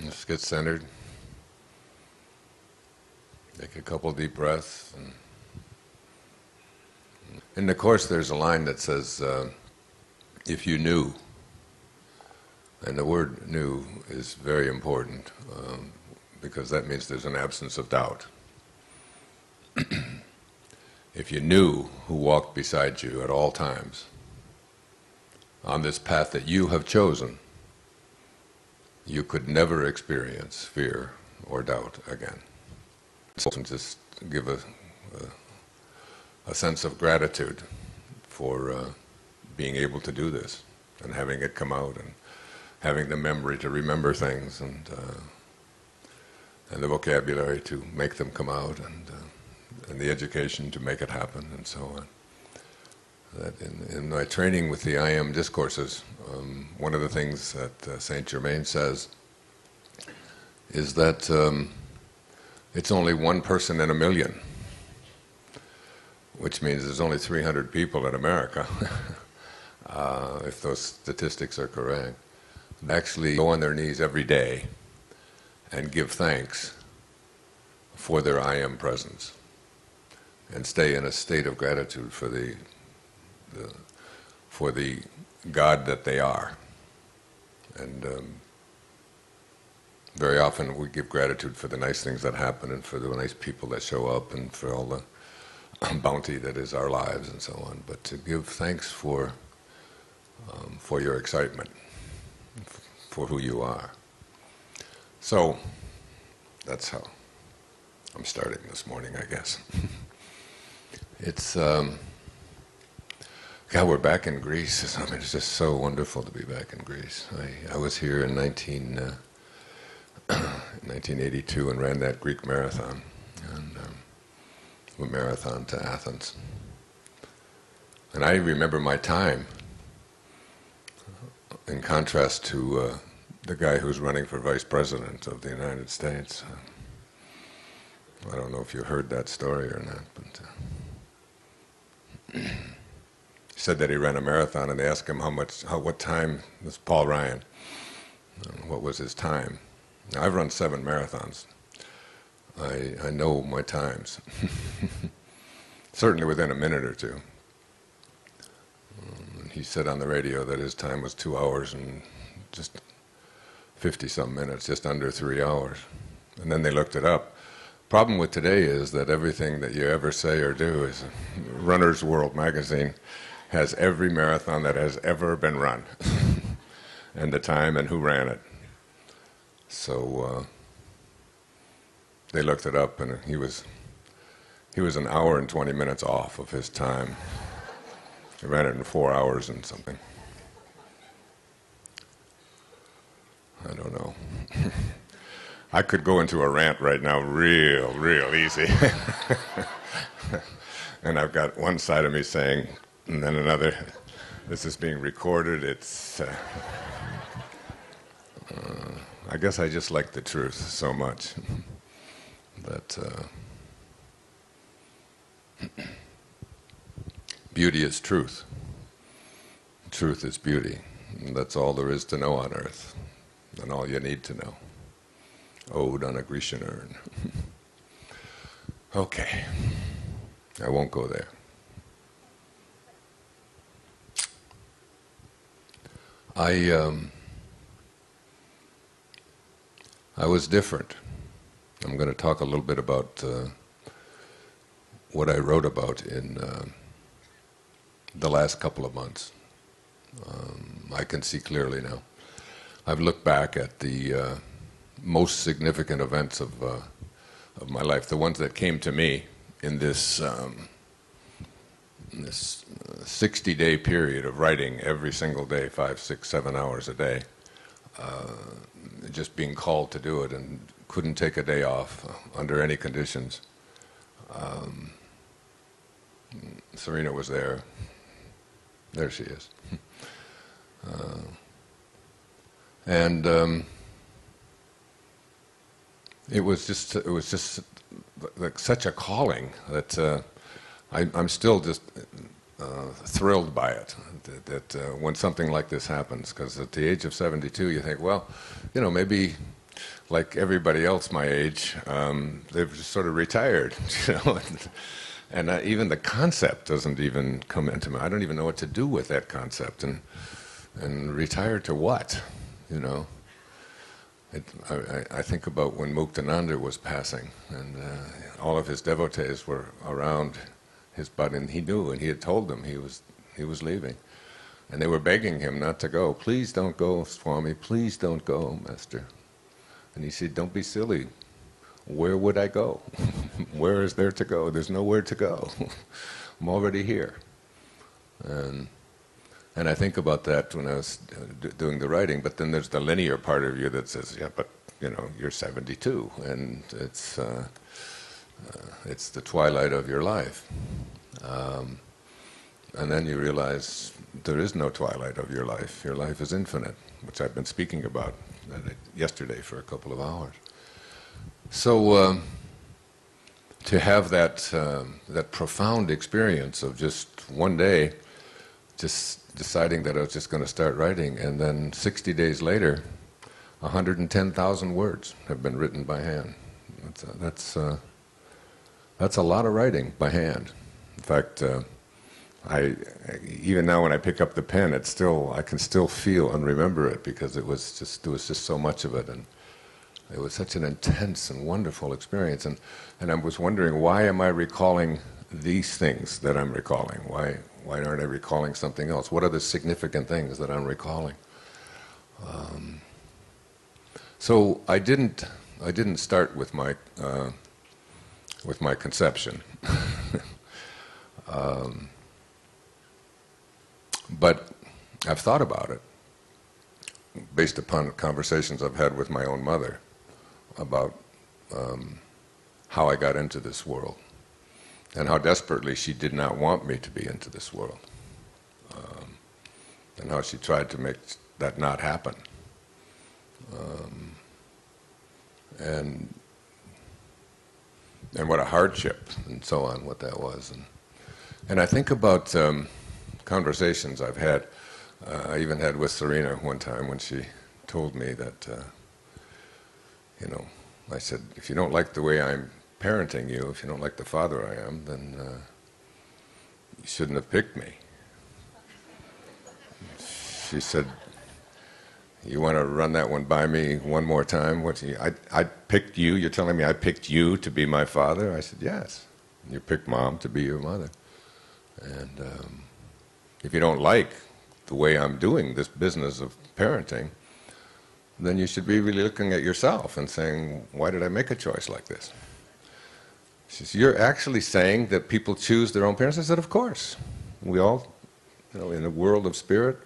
Just get centered. Take a couple deep breaths. In the Course there's a line that says, if you knew, and the word knew is very important, because that means there's an absence of doubt. If you knew who walked beside you at all times on this path that you have chosen, you could never experience fear or doubt again. So just give a sense of gratitude for being able to do this and having it come out and having the memory to remember things and the vocabulary to make them come out and the education to make it happen and so on. That in my training with the I Am discourses, one of the things that Saint Germain says is that it's only one person in a million, which means there's only 300 people in America, if those statistics are correct, actually go on their knees every day and give thanks for their I Am presence and stay in a state of gratitude for the God that they are. And very often we give gratitude for the nice things that happen and for the nice people that show up and for all the bounty that is our lives and so on. But to give thanks for your excitement, for who you are. So that's how I'm starting this morning, I guess. It's God, we're back in Greece. I mean, it's just so wonderful to be back in Greece. I was here in 1982 and ran that Greek marathon, and a marathon to Athens. And I remember my time, in contrast to the guy who's running for vice president of the United States. I don't know if you heard that story or not, but he said that he ran a marathon, and they asked him what time was Paul Ryan, what was his time. Now, I've run 7 marathons. I know my times, certainly within a minute or two. He said on the radio that his time was 2 hours and just 50-some minutes, just under 3 hours. And then they looked it up. Problem with today is that everything that you ever say or do is Runner's World magazine has every marathon that has ever been run and the time and who ran it. So they looked it up, and he was an hour and 20 minutes off of his time. He ran it in 4 hours and something. I don't know. I could go into a rant right now real easy. And I've got one side of me saying, and then another, this is being recorded, it's... I guess I just like the truth so much that beauty is truth. Truth is beauty. And that's all there is to know on earth, and all you need to know. Ode on a Grecian urn. Okay, I won't go there. I was different. I'm going to talk a little bit about what I wrote about in the last couple of months. I can see clearly now. I've looked back at the most significant events of my life, the ones that came to me in this 60-day period of writing every single day, 5, 6, 7 hours a day. Just being called to do it and couldn't take a day off under any conditions. Serena was there. There she is. And it was just like such a calling that I'm still just thrilled by it, that when something like this happens, because at the age of 72 you think, well, maybe like everybody else my age, they've just sort of retired, and even the concept doesn't even come into me. I don't even know what to do with that concept, and retire to what, I think about when Muktananda was passing, and all of his devotees were around his body, and he knew, and he had told them he was leaving, and they were begging him not to go. Please don't go, Swami. Please don't go, Master. And he said, don't be silly. Where would I go? Where is there to go? There's nowhere to go. I'm already here. And I think about that when I was doing the writing, but then there's the linear part of you that says, yeah, but you're 72, and it's the twilight of your life. And then you realize there is no twilight of your life. Your life is infinite, which I've been speaking about yesterday for a couple of hours. So to have that profound experience of just one day, just deciding that I was just going to start writing, and then 60 days later, 110,000 words have been written by hand. That's a lot of writing by hand. In fact, I even now when I pick up the pen, I can still feel and remember it, because there was just so much of it, and it was such an intense and wonderful experience. And I was wondering, why am I recalling these things that I'm recalling? Why aren't I recalling something else? What are the significant things that I'm recalling? So I didn't start with my conception, but I've thought about it based upon conversations I've had with my own mother about how I got into this world, and how desperately she did not want me to be into this world, and how she tried to make that not happen, and what a hardship, and so on, what that was. And I think about conversations I've had. I even had with Serena one time when she told me that, I said, if you don't like the way I'm parenting you, if you don't like the father I am, then you shouldn't have picked me. She said, you want to run that one by me one more time? I picked you, you're telling me I picked you to be my father? I said, yes. You picked Mom to be your mother. And if you don't like the way I'm doing this business of parenting, then you should be really looking at yourself and saying, why did I make a choice like this? She says, you're actually saying that people choose their own parents? I said, of course. We all, in the world of spirit,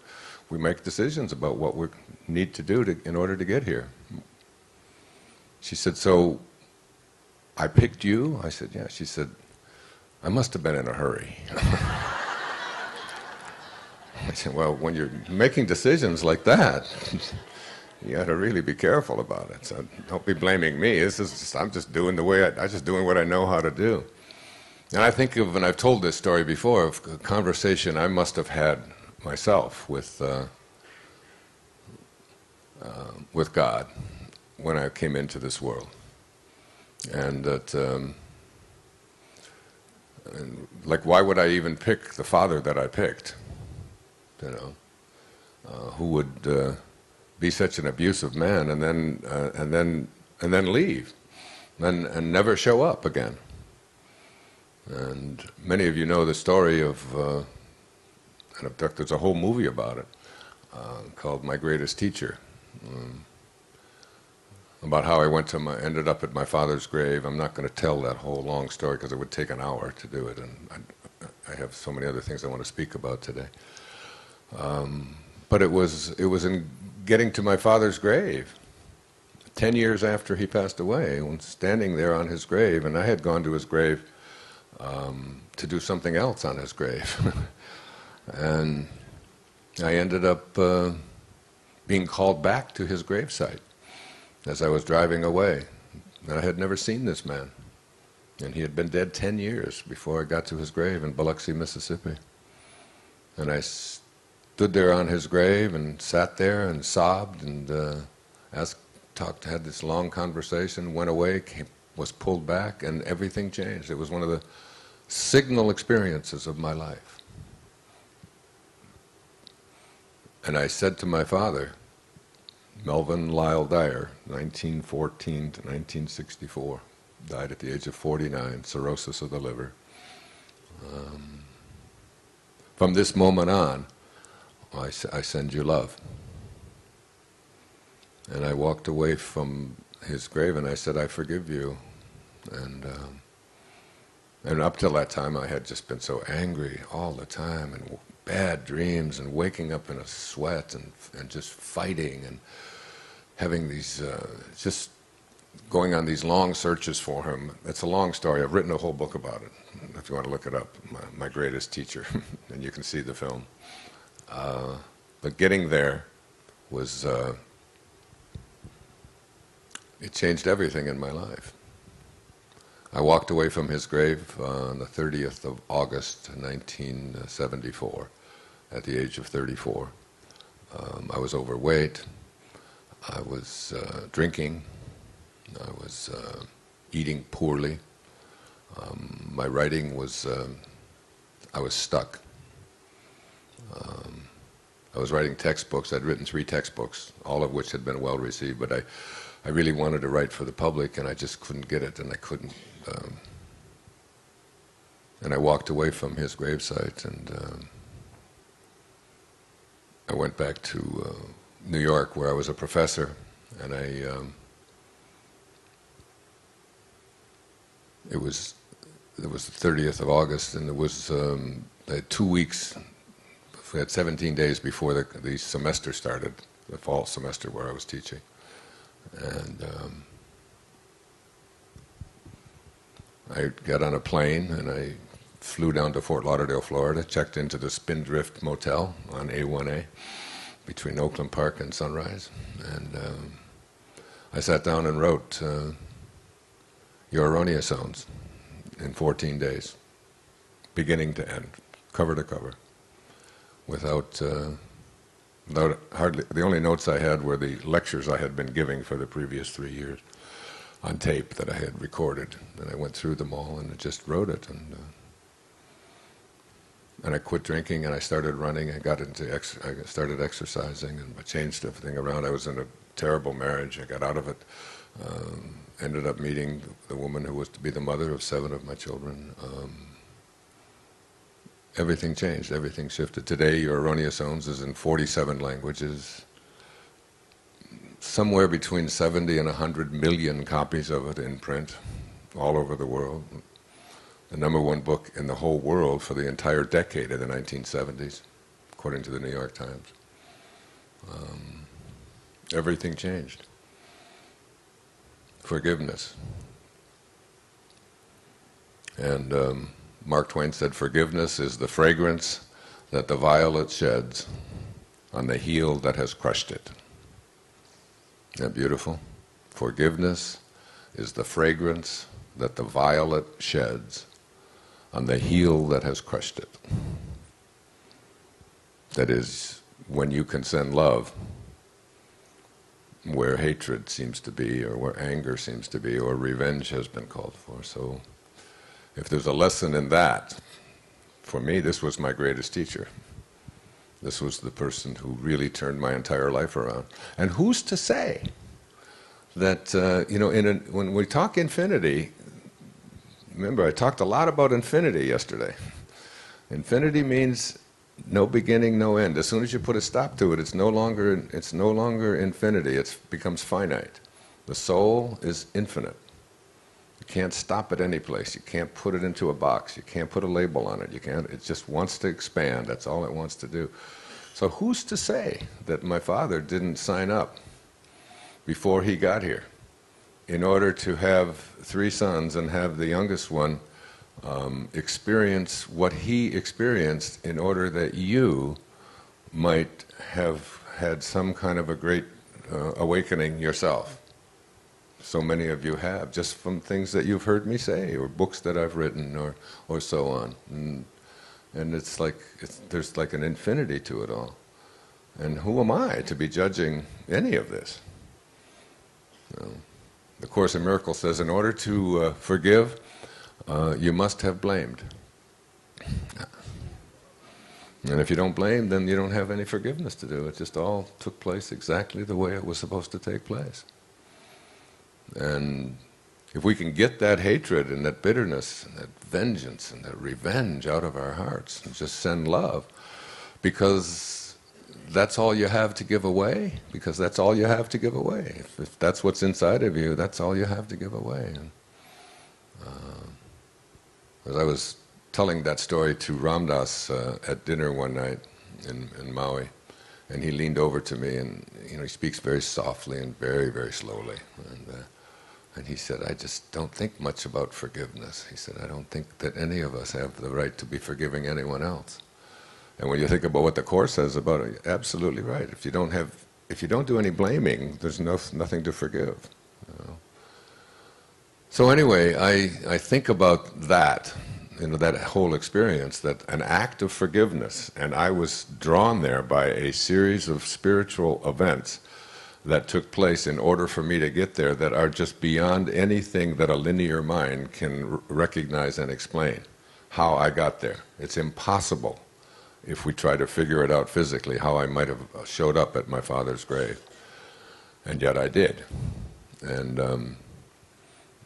we make decisions about what we need to do in order to get here. She said, so I picked you? I said, yeah. She said, I must have been in a hurry. I said, well, when you're making decisions like that, you got to really be careful about it. So don't be blaming me. I'm just doing what I know how to do. And I think of, and I've told this story before, of a conversation I must have had myself with God when I came into this world, and that, and like, why would I even pick the father that I picked? Who would be such an abusive man and then leave, and never show up again? And many of you know the story of, and in fact there's a whole movie about it, called My Greatest Teacher, about how I ended up at my father's grave. I'm not going to tell that whole long story because it would take an hour to do it, and I have so many other things I want to speak about today. But it was in getting to my father's grave, 10 years after he passed away, when standing there on his grave, and I had gone to his grave to do something else on his grave. And I ended up being called back to his gravesite as I was driving away. And I had never seen this man, and he had been dead 10 years before I got to his grave in Biloxi, Mississippi. And I stood there on his grave and sat there and sobbed and had this long conversation, went away, was pulled back, and everything changed. It was one of the signal experiences of my life. And I said to my father, Melvin Lyle Dyer, 1914 to 1964, died at the age of 49, cirrhosis of the liver. From this moment on, I send you love. And I walked away from his grave and I said, I forgive you. And up till that time I had just been so angry all the time, and bad dreams, and waking up in a sweat, and just fighting, and having these, just going on these long searches for him. It's a long story. I've written a whole book about it, if you want to look it up, My Greatest Teacher, and you can see the film. But getting there was, it changed everything in my life. I walked away from his grave on the 30th of August, 1974, at the age of 34. I was overweight. I was drinking. I was eating poorly. My writing was, I was stuck. I was writing textbooks. I'd written 3 textbooks, all of which had been well received, but I really wanted to write for the public, and I just couldn't get it, and I couldn't. And I walked away from his gravesite, and I went back to New York, where I was a professor, and it was the 30th of August, and it was 2 weeks. We had 17 days before the semester started, the fall semester where I was teaching, and I got on a plane and I flew down to Fort Lauderdale, Florida, checked into the Spindrift Motel on A1A between Oakland Park and Sunrise, and I sat down and wrote Your Erroneous Zones in 14 days, beginning to end, cover to cover, without hardly. The only notes I had were the lectures I had been giving for the previous 3 years on tape that I had recorded, and I went through them all and I just wrote it, and I quit drinking and I started running. I started exercising, and I changed everything around. I was in a terrible marriage. I got out of it. Ended up meeting the woman who was to be the mother of 7 of my children. Everything changed. Everything shifted. Today, Your Erroneous Zones is in 47 languages. Somewhere between 70 and 100 million copies of it in print, all over the world. The #1 book in the whole world for the entire decade of the 1970s, according to the New York Times. Everything changed. Forgiveness. And Mark Twain said, forgiveness is the fragrance that the violet sheds on the heel that has crushed it. Isn't that beautiful? Forgiveness is the fragrance that the violet sheds on the heel that has crushed it. That is, when you can send love where hatred seems to be, or where anger seems to be, or revenge has been called for. So if there's a lesson in that, for me, this was my greatest teacher. This was the person who really turned my entire life around. And who's to say that, when we talk infinity, remember I talked a lot about infinity yesterday. Infinity means no beginning, no end. As soon as you put a stop to it, it's no longer infinity, it becomes finite. The soul is infinite. You can't stop it any place. You can't put it into a box. You can't put a label on it. It just wants to expand. That's all it wants to do. So who's to say that my father didn't sign up before he got here in order to have 3 sons and have the youngest one experience what he experienced in order that you might have had some kind of a great awakening yourself. So many of you have, just from things that you've heard me say, or books that I've written, or so on. And And it's like, there's like an infinity to it all. And who am I to be judging any of this? The Course in Miracles says, in order to forgive, you must have blamed. And if you don't blame, then you don't have any forgiveness to do. It just all took place exactly the way it was supposed to take place. And if we can get that hatred and that bitterness and that vengeance and that revenge out of our hearts and just send love, because that's all you have to give away, because that's all you have to give away. If that's what's inside of you, that's all you have to give away. And, as I was telling that story to Ramdas at dinner one night in Maui, and he leaned over to me, and he speaks very softly and very, very slowly. And he said, I just don't think much about forgiveness. He said, I don't think that any of us have the right to be forgiving anyone else. And when you think about what the Course says about it, absolutely right. If you don't do any blaming, there's nothing to forgive. So anyway, I think about that, that whole experience, that an act of forgiveness, and I was drawn there by a series of spiritual events that took place in order for me to get there, that are just beyond anything that a linear mind can recognize and explain. How I got there. It's impossible, if we try to figure it out physically, how I might have showed up at my father's grave. And yet I did. And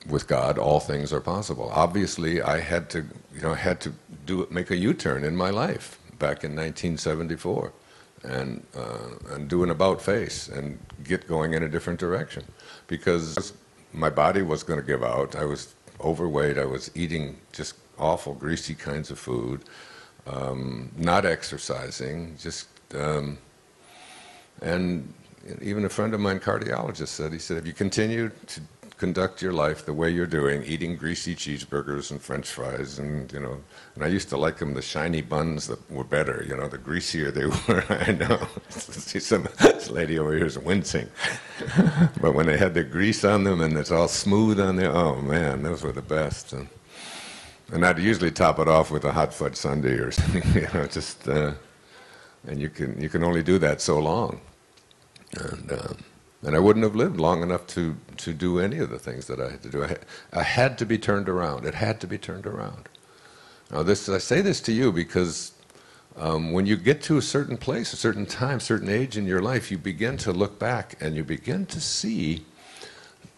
with God, all things are possible. Obviously, I had to make a U-turn in my life back in 1974. And do an about-face and get going in a different direction. Because my body was going to give out. I was overweight. I was eating just awful, greasy kinds of food, not exercising, and even a friend of mine, cardiologist, said, if you continue to conduct your life the way you're doing, eating greasy cheeseburgers and French fries, and I used to like them, the shiny buns that were better, the greasier they were. I know. This lady over here is wincing. But when they had the grease on them and it's all smooth on there, oh man, those were the best. And I'd usually top it off with a hot fudge sundae or something, and you can only do that so long. And I wouldn't have lived long enough to do any of the things that I had to do. I had to be turned around. It had to be turned around. Now I say this to you because when you get to a certain place, a certain time, certain age in your life, you begin to look back and you begin to see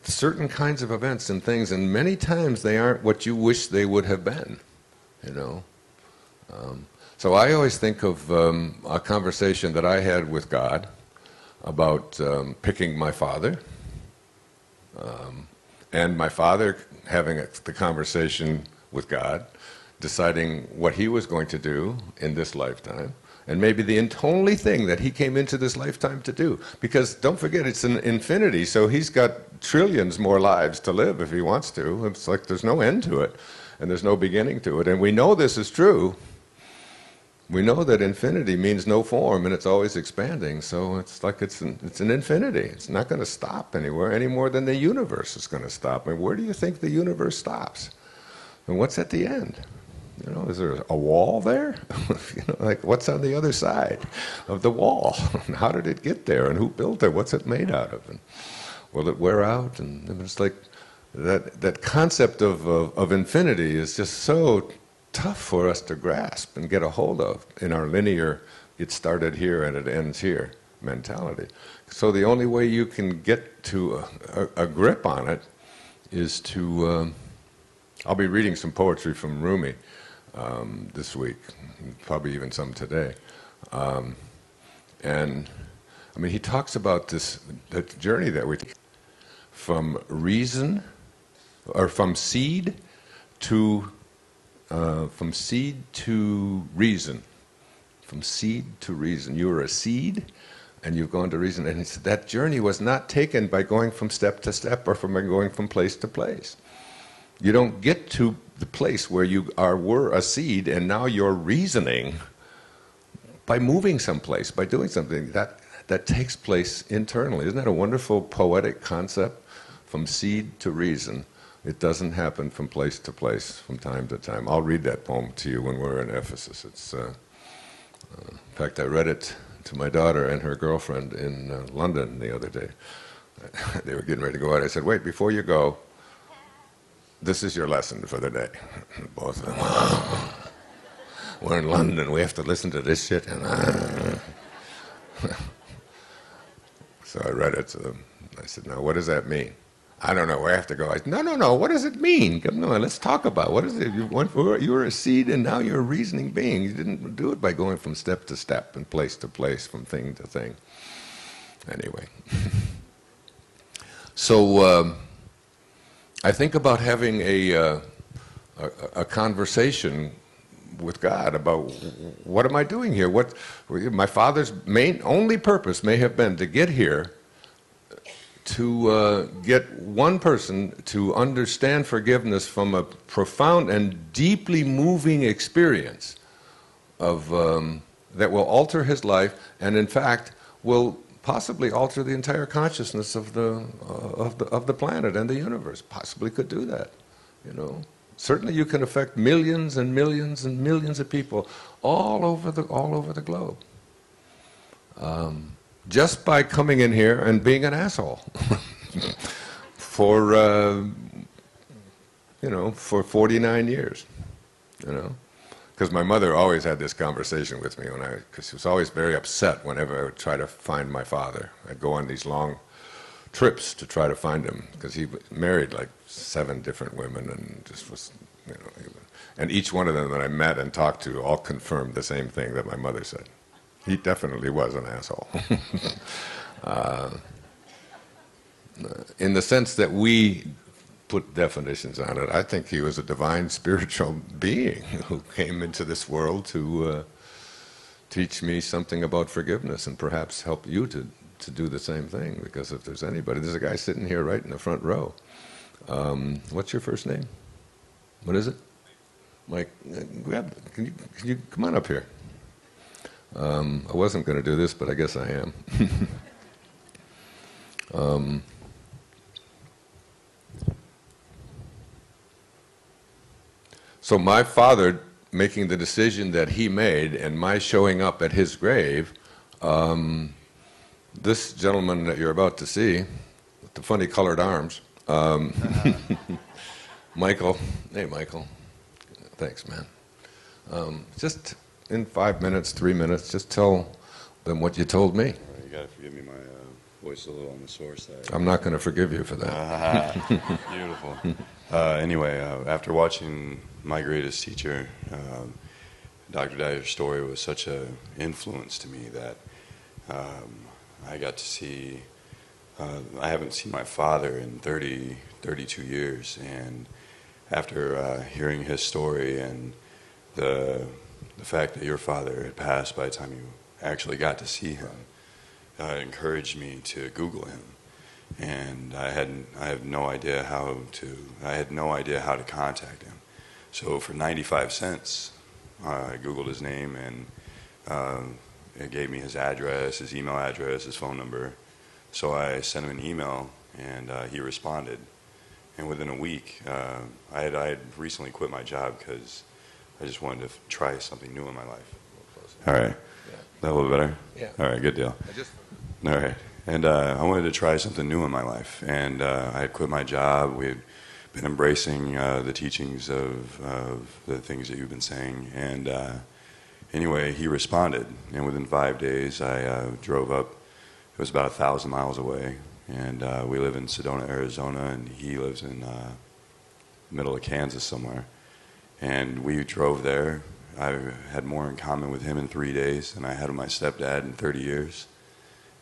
certain kinds of events and things, and many times they aren't what you wish they would have been, So I always think of a conversation that I had with God about picking my father, and my father having the conversation with God, deciding what he was going to do in this lifetime, and maybe the only thing that he came into this lifetime to do. Because don't forget, it's an infinity, so he's got trillions more lives to live if he wants to. It's like there's no end to it, and there's no beginning to it. And we know this is true. We know that infinity means no form, and it's always expanding, so it's like it's an infinity. It's not going to stop anywhere any more than the universe is going to stop. I mean, where do you think the universe stops? And what's at the end? Is there a wall there? Like what's on the other side of the wall? And how did it get there? And who built it? What's it made out of? And will it wear out? And it's like that concept of infinity is just so tough for us to grasp and get a hold of in our linear, it started here and it ends here mentality. So the only way you can get to a grip on it is to, I'll be reading some poetry from Rumi this week, probably even some today. And I mean, he talks about the journey that we take from reason, or from seed to reason. From seed to reason. You were a seed, and you've gone to reason. And he said that journey was not taken by going from step to step or from going from place to place. You don't get to the place where you were a seed and now you're reasoning by moving someplace, by doing something. That takes place internally. Isn't that a wonderful poetic concept? From seed to reason. It doesn't happen from place to place, from time to time. I'll read that poem to you when we're in Ephesus. In fact, I read it to my daughter and her girlfriend in London the other day. They were getting ready to go out. I said, wait, before you go, this is your lesson for the day. Both of them, we're in London, we have to listen to this shit. So I read it to them. I said, now what does that mean? I don't know, we have to go. I said, no, what does it mean? Come on, let's talk about it. What is it? You were a seed and now you're a reasoning being. You didn't do it by going from step to step and place to place, from thing to thing. Anyway. So I think about having a conversation with God about what am I doing here? My Father's only purpose may have been to get here to get one person to understand forgiveness from a profound and deeply moving experience of that will alter his life, and in fact will possibly alter the entire consciousness of the planet and the universe. Possibly could do that, you know. Certainly, you can affect millions and millions and millions of people all over the globe. Just by coming in here and being an asshole for 49 years, you know. Because my mother always had this conversation with me because she was always very upset whenever I would try to find my father. I'd go on these long trips to try to find him because he married like 7 different women and just was, you know, and each one of them that I met and talked to all confirmed the same thing that my mother said. He definitely was an asshole. In the sense that we put definitions on it, I think he was a divine spiritual being who came into this world to teach me something about forgiveness and perhaps help you to do the same thing, because if there's anybody, there's a guy sitting here right in the front row. What's your first name? What is it? Mike, can you come on up here? I wasn't going to do this, but I guess I am. So my father making the decision that he made and my showing up at his grave, this gentleman that you're about to see, with the funny colored arms, Michael, hey Michael, thanks man. Just in 5 minutes, 3 minutes, just tell them what you told me. You gotta forgive me, my voice is a little on the sore side. I'm not going to forgive you for that. Beautiful. Anyway, after watching my greatest teacher, Dr. Dyer's story was such an influence to me that I got to see, I haven't seen my father in 32 years, and after hearing his story and the fact that your father had passed by the time you actually got to see him, encouraged me to Google him. And I had no idea how to contact him. So for 95 cents, I Googled his name, and it gave me his address, his email address, his phone number. So I sent him an email, and he responded. And within a week, I had recently quit my job because I just wanted to try something new in my life. All right. Yeah. That a little better? Yeah. All right, good deal. All right. And I wanted to try something new in my life. And I had quit my job. We had been embracing the teachings of the things that you've been saying. And anyway, he responded. And within 5 days, I drove up. It was about 1,000 miles away. And we live in Sedona, Arizona, and he lives in the middle of Kansas somewhere. And we drove there. I had more in common with him in 3 days than I had with my stepdad in 30 years.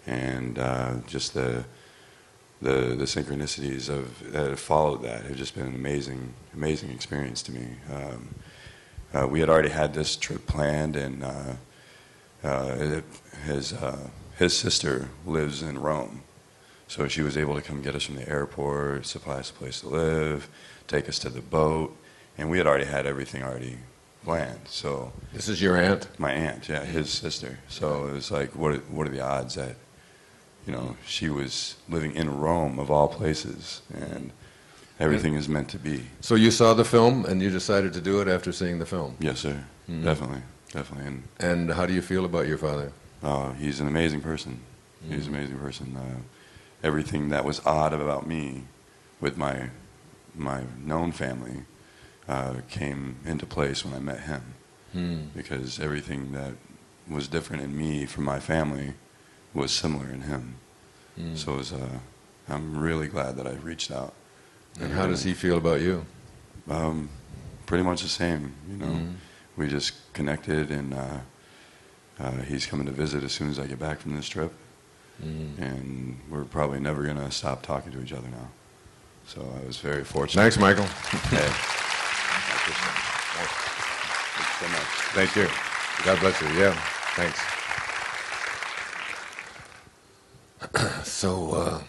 And just the synchronicities that have followed that have just been an amazing experience to me. We had already had this trip planned, and his sister lives in Rome, so she was able to come get us from the airport, supply us a place to live, take us to the boat, and we had already had everything already planned. So this is your aunt? My aunt, yeah, his sister. So it was like, what are the odds that, you know, she was living in Rome of all places, and everything is meant to be. So you saw the film and you decided to do it after seeing the film? Yes, sir. Definitely. And how do you feel about your father? He's an amazing person. He's an amazing person. Everything that was odd about me with my known family came into place when I met him. Because everything that was different in me from my family was similar in him. So it was, I'm really glad that I reached out. And how does he feel about you? Pretty much the same, you know. We just connected, and he's coming to visit as soon as I get back from this trip. And we're probably never going to stop talking to each other now. So I was very fortunate. Thanks, Michael. Hey. Thanks so much. Thank you. God bless you. Yeah, thanks. So,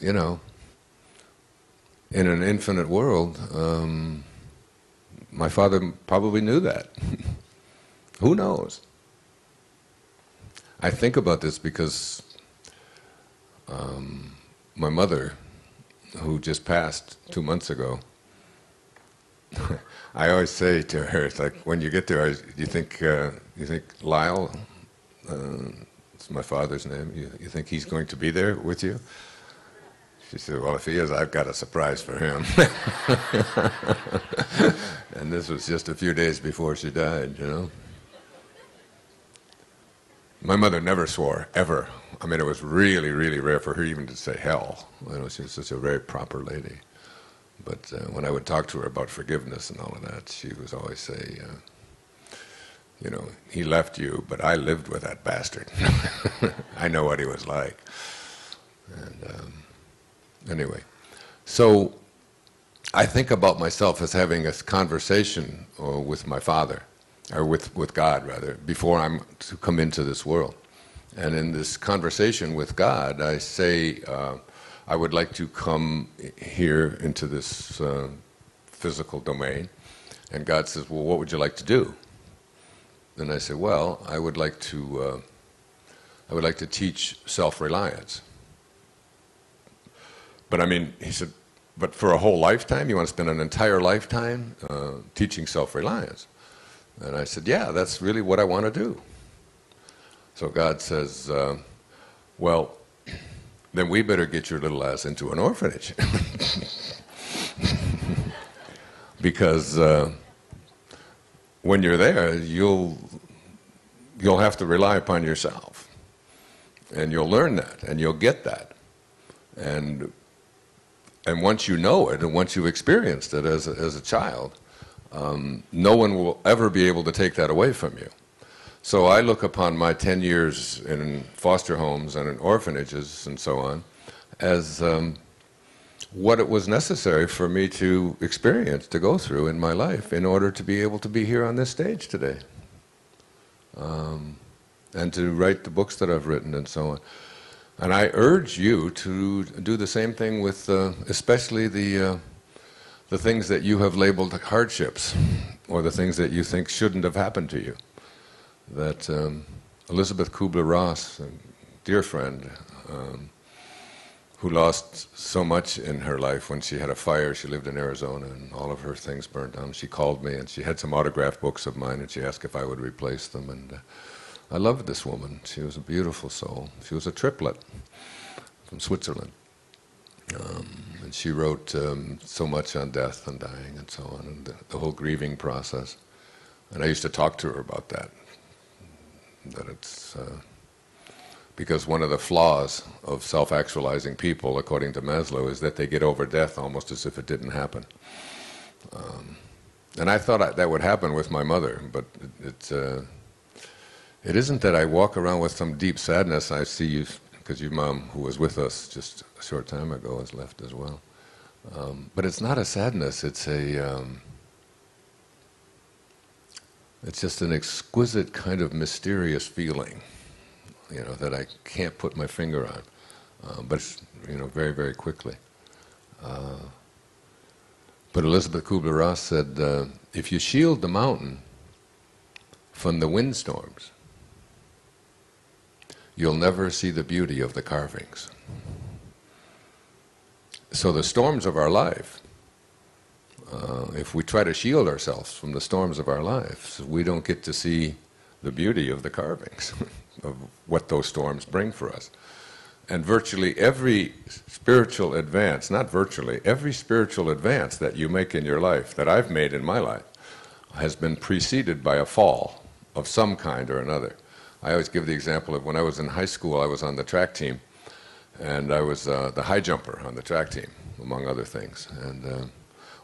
you know, in an infinite world, my father probably knew that. Who knows? I think about this because my mother, who just passed 2 months ago, I always say to her, it's like when you get there, you think Lyle, it's my father's name, you think he's going to be there with you? She said, well, if he is, I've got a surprise for him. And this was just a few days before she died, you know. My mother never swore, ever. I mean, it was really, really rare for her even to say hell. You know, she was such a very proper lady. But when I would talk to her about forgiveness and all of that, she would always say, you know, he left you, but I lived with that bastard. I know what he was like. And anyway, so I think about myself as having a conversation with my father, or with God, rather, before I'm to come into this world. And in this conversation with God, I say, I would like to come here into this physical domain. And God says, well, what would you like to do? Then I say, well, I would like to teach self-reliance. But I mean, he said, but for a whole lifetime? You want to spend an entire lifetime teaching self-reliance? And I said, yeah, that's really what I want to do. So God says, well, then we better get your little ass into an orphanage. Because when you're there, you'll have to rely upon yourself. And you'll learn that, and you'll get that. And once you know it, and once you've experienced it as a child, no one will ever be able to take that away from you. So I look upon my 10 years in foster homes and in orphanages and so on as what it was necessary for me to experience, to go through in my life in order to be able to be here on this stage today. And to write the books that I've written and so on. And I urge you to do the same thing with especially the things that you have labeled hardships, or the things that you think shouldn't have happened to you. That Elizabeth Kubler-Ross, a dear friend, who lost so much in her life when she had a fire. She lived in Arizona and all of her things burned down. She called me and she had some autographed books of mine and she asked if I would replace them. And I loved this woman. She was a beautiful soul. She was a triplet from Switzerland. And she wrote so much on death and dying and so on, and the whole grieving process. And I used to talk to her about that it's because one of the flaws of self-actualizing people, according to Maslow, is that they get over death almost as if it didn't happen. And I thought that would happen with my mother, but it isn't that I walk around with some deep sadness. I see you, because your mom, who was with us just a short time ago, has left as well. But it's not a sadness, it's just an exquisite kind of mysterious feeling, you know, that I can't put my finger on, but it's, you know, very, very quickly. But Elizabeth Kubler-Ross said, if you shield the mountain from the windstorms, you'll never see the beauty of the carvings. So the storms of our life, if we try to shield ourselves from the storms of our lives, we don't get to see the beauty of the carvings, of what those storms bring for us. And virtually every spiritual advance, not virtually, every spiritual advance that you make in your life, that I've made in my life, has been preceded by a fall of some kind or another. I always give the example of when I was in high school, I was on the track team, and I was the high jumper on the track team, among other things. And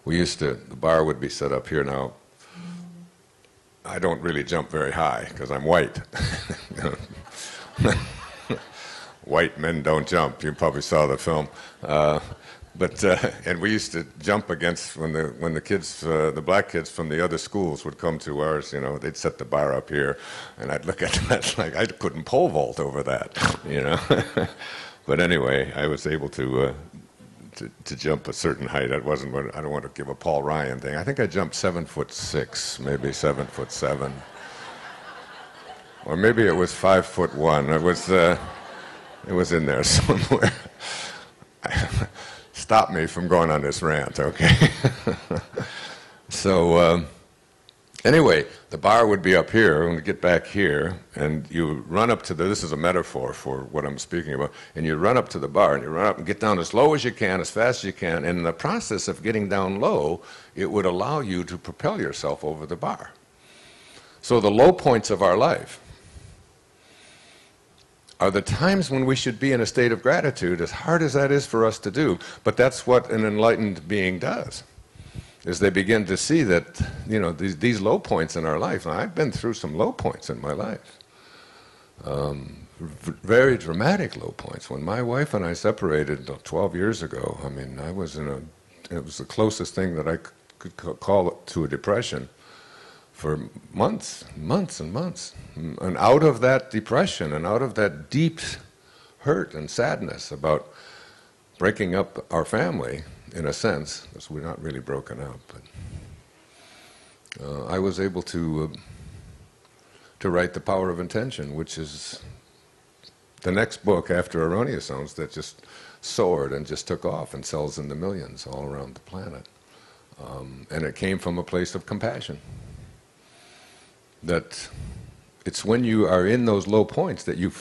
we used to, the bar would be set up here. Now, I don't really jump very high because I'm white. White men don't jump. You probably saw the film. And we used to jump against when the kids, the black kids from the other schools would come to ours. You know, they'd set the bar up here, and I'd look at that like I couldn't pole vault over that. You know, but anyway, I was able to jump a certain height. I don't want to give a Paul Ryan thing. I think I jumped 7'6", maybe 7'7", or maybe it was 5'1". It was in there somewhere. Stop me from going on this rant, okay? So anyway, the bar would be up here, and we get back here, and you run up to this is a metaphor for what I'm speaking about, and you run up to the bar, and you run up and get down as low as you can, as fast as you can, and in the process of getting down low, it would allow you to propel yourself over the bar. So the low points of our life are the times when we should be in a state of gratitude, as hard as that is for us to do. But that's what an enlightened being does, is they begin to see that, you know, these low points in our life. Now, I've been through some low points in my life, very dramatic low points. When my wife and I separated 12 years ago, I mean, it was the closest thing that I could call it to a depression. For months and months. And out of that depression and out of that deep hurt and sadness about breaking up our family, in a sense, because we're not really broken up, but I was able to write The Power of Intention, which is the next book after Erroneous Zones that just soared and just took off and sells in the millions all around the planet. And it came from a place of compassion. That it's when you are in those low points that you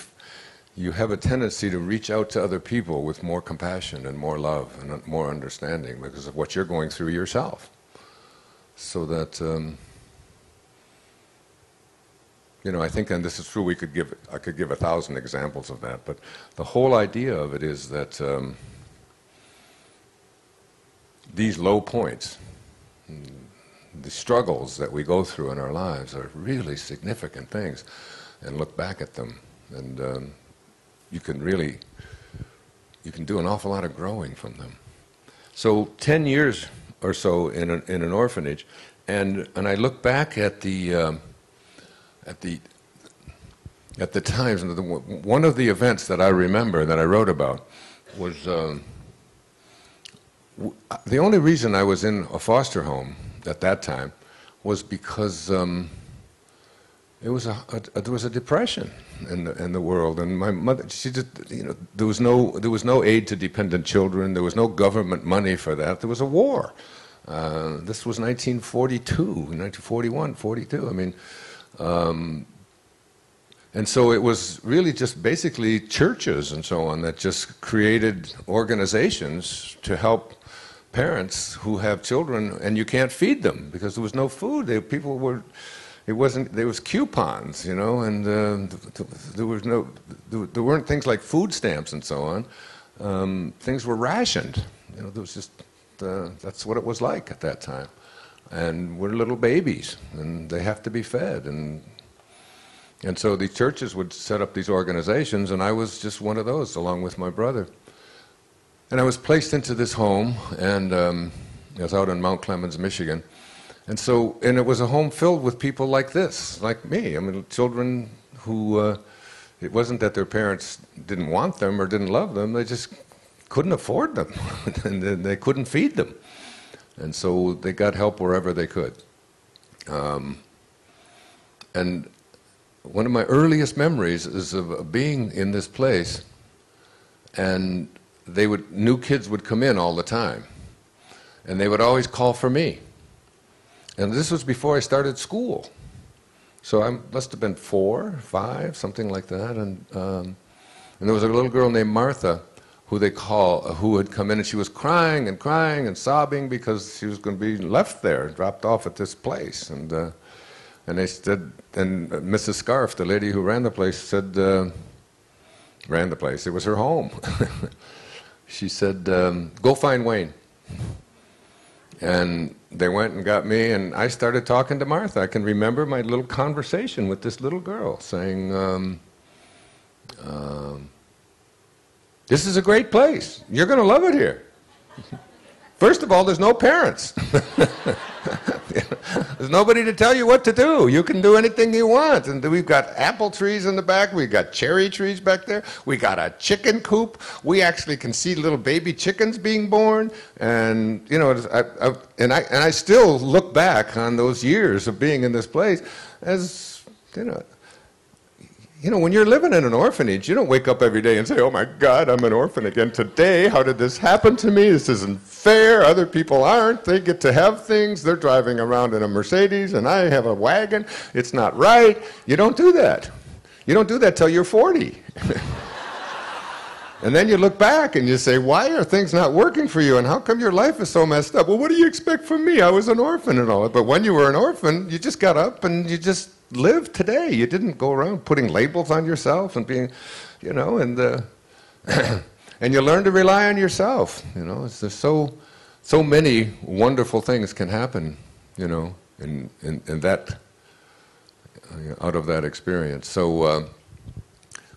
have a tendency to reach out to other people with more compassion and more love and more understanding because of what you're going through yourself. So that, you know, I think, and this is true, I could give 1,000 examples of that, but the whole idea of it is that these low points, the struggles that we go through in our lives are really significant things, and look back at them, and you can do an awful lot of growing from them. So 10 years or so in an orphanage, and I look back at the times, and one of the events that I remember that I wrote about was the only reason I was in a foster home at that time was because there was a depression in the world, and my mother, she just, you know, there was no aid to dependent children, there was no government money for that, there was a war. This was 1942, 1941, 42. I mean, and so it was really just basically churches and so on that just created organizations to help parents who have children, and you can't feed them because there was no food. There was coupons, you know, and there weren't things like food stamps and so on. Things were rationed. You know, there was just that's what it was like at that time. And we're little babies, and they have to be fed, and so the churches would set up these organizations, and I was just one of those, along with my brother. And I was placed into this home, and I was out in Mount Clemens, Michigan. And it was a home filled with people like this, like me. I mean, children who, it wasn't that their parents didn't want them or didn't love them, they just couldn't afford them, and they couldn't feed them. And so they got help wherever they could. And one of my earliest memories is of being in this place, and new kids would come in all the time, and they would always call for me. And this was before I started school. So I must have been 4, 5, something like that. And there was a little girl named Martha who who had come in, and she was crying and sobbing because she was going to be left there, dropped off at this place. And they said, and Mrs. Scarf, the lady who ran the place, said, ran the place, it was her home. She said, go find Wayne. And they went and got me, and I started talking to Martha. I can remember my little conversation with this little girl saying, this is a great place. You're going to love it here. First of all, there's no parents. There's nobody to tell you what to do. You can do anything you want. And we've got apple trees in the back. We've got cherry trees back there. We got a chicken coop. We actually can see little baby chickens being born. And you know, I still look back on those years of being in this place as, you know, when you're living in an orphanage, you don't wake up every day and say, oh my God, I'm an orphan again today. How did this happen to me? This isn't fair. Other people aren't. They get to have things. They're driving around in a Mercedes and I have a wagon. It's not right. You don't do that. You don't do that till you're 40. And then you look back and you say, why are things not working for you? And how come your life is so messed up? Well, what do you expect from me? I was an orphan and all that. But when you were an orphan, you just got up and you just lived today. You didn't go around putting labels on yourself and being, you know, and and you learn to rely on yourself. You know, there's so many wonderful things can happen, you know, in that out of that experience. So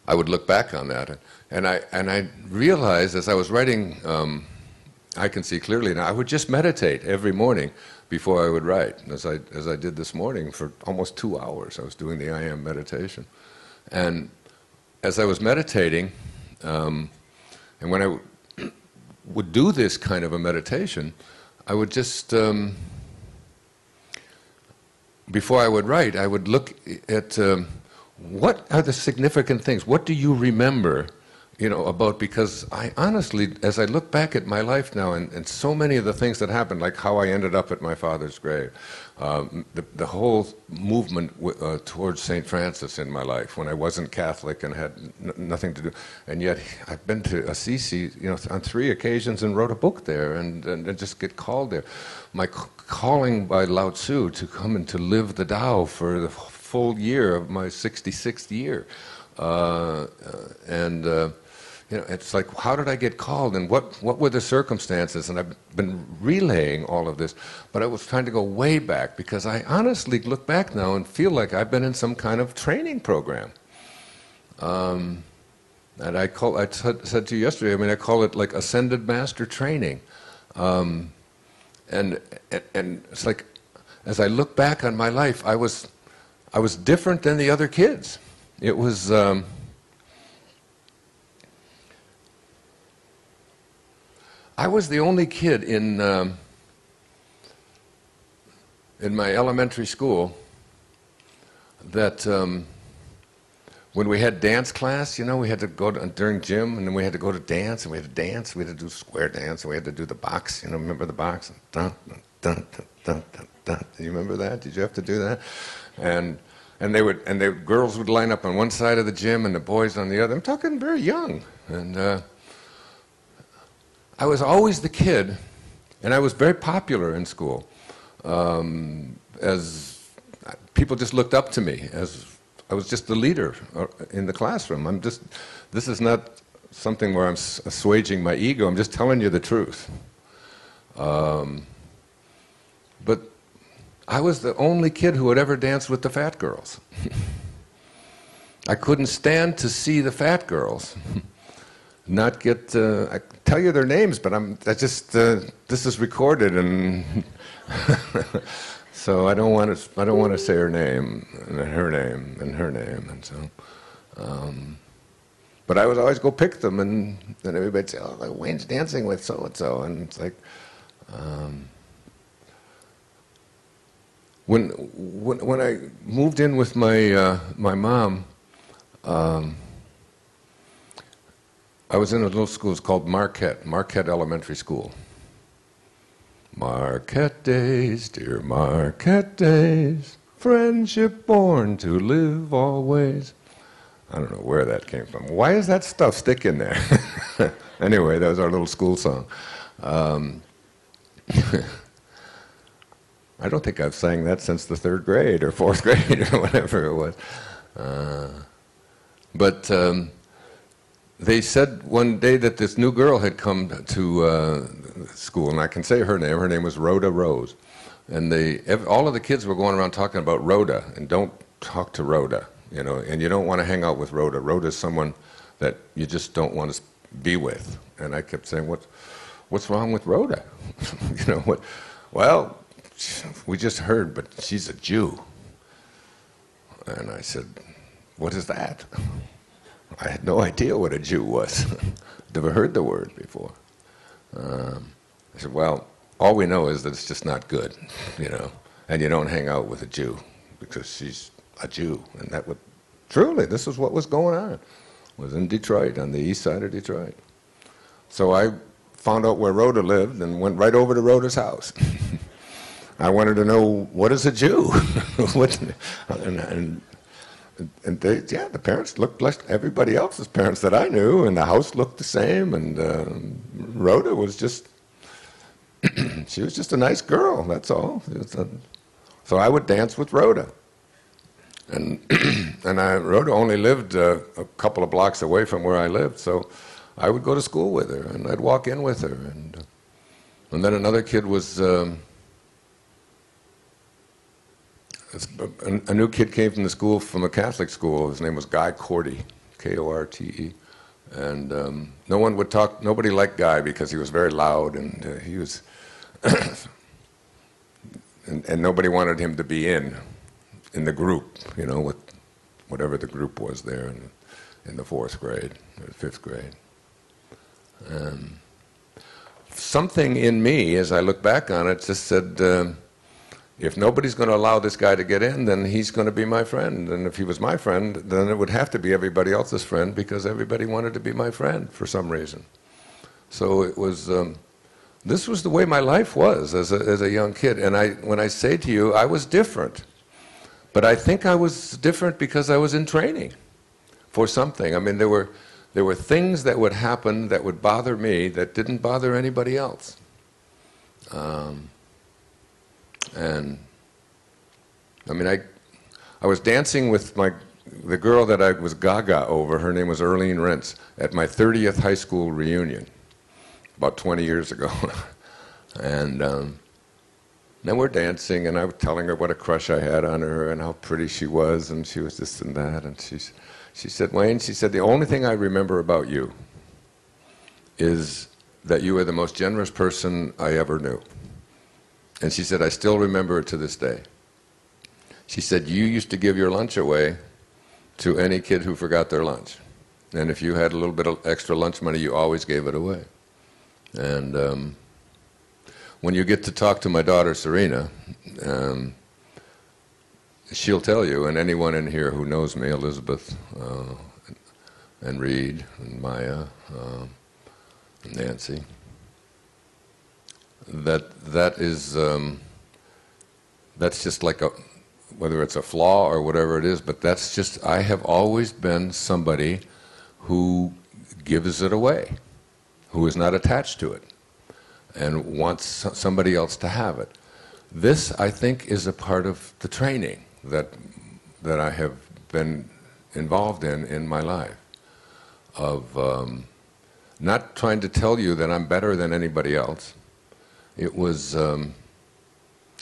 I would look back on that, and I realized as I was writing, I can see clearly now. I would just meditate every morning before I would write, as I did this morning for almost 2 hours. I was doing the I Am meditation. And as I was meditating, and when I would do this kind of a meditation, I would just, before I would write, I would look at what are the significant things? What do you remember, you know, about, because I honestly, as I look back at my life now and so many of the things that happened, like how I ended up at my father's grave, the whole movement towards St. Francis in my life when I wasn't Catholic and had nothing to do, and yet I've been to Assisi, you know, on 3 occasions and wrote a book there and just get called there. My calling by Lao Tzu to come and to live the Tao for the full year of my 66th year. You know, it's like, how did I get called, and what were the circumstances? And I've been relaying all of this, but I was trying to go way back, because I honestly look back now and feel like I've been in some kind of training program. And I said to you yesterday, I mean, I call it like ascended master training. And it's like, as I look back on my life, I was different than the other kids. It was, I was the only kid in my elementary school that when we had dance class, you know, we had to go during gym, and then we had to go to dance, and we had to dance. We had to do square dance, and we had to do the box. You know, remember the box? Dun, dun, dun, dun, dun, dun, dun. Do you remember that? Did you have to do that? And the girls would line up on one side of the gym, and the boys on the other. I'm talking very young, and I was always the kid, and I was very popular in school. As people just looked up to me, as I was just the leader in the classroom. This is not something where I'm assuaging my ego. I'm just telling you the truth. But I was the only kid who had ever danced with the fat girls. I couldn't stand to see the fat girls. Not get, I tell you their names, but this is recorded, and so I don't want to say her name, and her name, and her name, and so, but I would always go pick them, and then everybody'd say, oh, Wayne's dancing with so-and-so, and it's like, when I moved in with my my mom, I was in a little school. It's called Marquette Elementary School. Marquette days, dear Marquette days, friendship born to live always. I don't know where that came from. Why does that stuff stick in there? Anyway, that was our little school song. I don't think I've sang that since the 3rd grade or 4th grade or whatever it was. But they said one day that this new girl had come to school, and I can say her name. Her name was Rhoda Rose. And all of the kids were going around talking about Rhoda, and don't talk to Rhoda, you know, and you don't want to hang out with Rhoda. Rhoda's someone that you just don't want to be with. And I kept saying, what's wrong with Rhoda? You know, what? Well, we just heard, but she's a Jew. And I said, what is that? I had no idea what a Jew was. Never heard the word before. I said, well, all we know is that it's just not good, you know, and you don't hang out with a Jew because she's a Jew. And that would, truly, this is what was going on. Was in Detroit, on the east side of Detroit. So I found out where Rhoda lived and went right over to Rhoda's house. I wanted to know, what is a Jew? And they, yeah, the parents looked like everybody else's parents that I knew, and the house looked the same, and Rhoda was just, she was just a nice girl, that's all. So I would dance with Rhoda. And Rhoda only lived a couple of blocks away from where I lived, so I would go to school with her, and I'd walk in with her. And then another kid was, a new kid came from the school, from a Catholic school. His name was Guy Cordy, K-O-R-T-E. And no one would talk, nobody liked Guy because he was very loud, and he was, and nobody wanted him to be in the group, you know, with whatever the group was there in the 4th grade or 5th grade. Something in me, as I look back on it, just said, if nobody's going to allow this guy to get in, then he's going to be my friend. And if he was my friend, then it would have to be everybody else's friend, because everybody wanted to be my friend for some reason. So it was, this was the way my life was as a young kid. And when I say to you, I was different. But I think I was different because I was in training for something. I mean, there were things that would happen that would bother me that didn't bother anybody else. And I mean, I was dancing with the girl that I was gaga over. Her name was Erlene Rentz at my 30th high school reunion about 20 years ago. And then we're dancing, and I was telling her what a crush I had on her and how pretty she was, and she was this and that. And she said, Wayne, she said, the only thing I remember about you is that you were the most generous person I ever knew. And she said, I still remember it to this day. She said, you used to give your lunch away to any kid who forgot their lunch. And if you had a little bit of extra lunch money, you always gave it away. And when you get to talk to my daughter, Serena, she'll tell you, and anyone in here who knows me, Elizabeth, and Reed, and Maya, and Nancy, that's just like whether it's a flaw or whatever it is, but that's just, I have always been somebody who gives it away, who is not attached to it, and wants somebody else to have it. This, I think, is a part of the training that I have been involved in my life, of not trying to tell you that I'm better than anybody else. It was,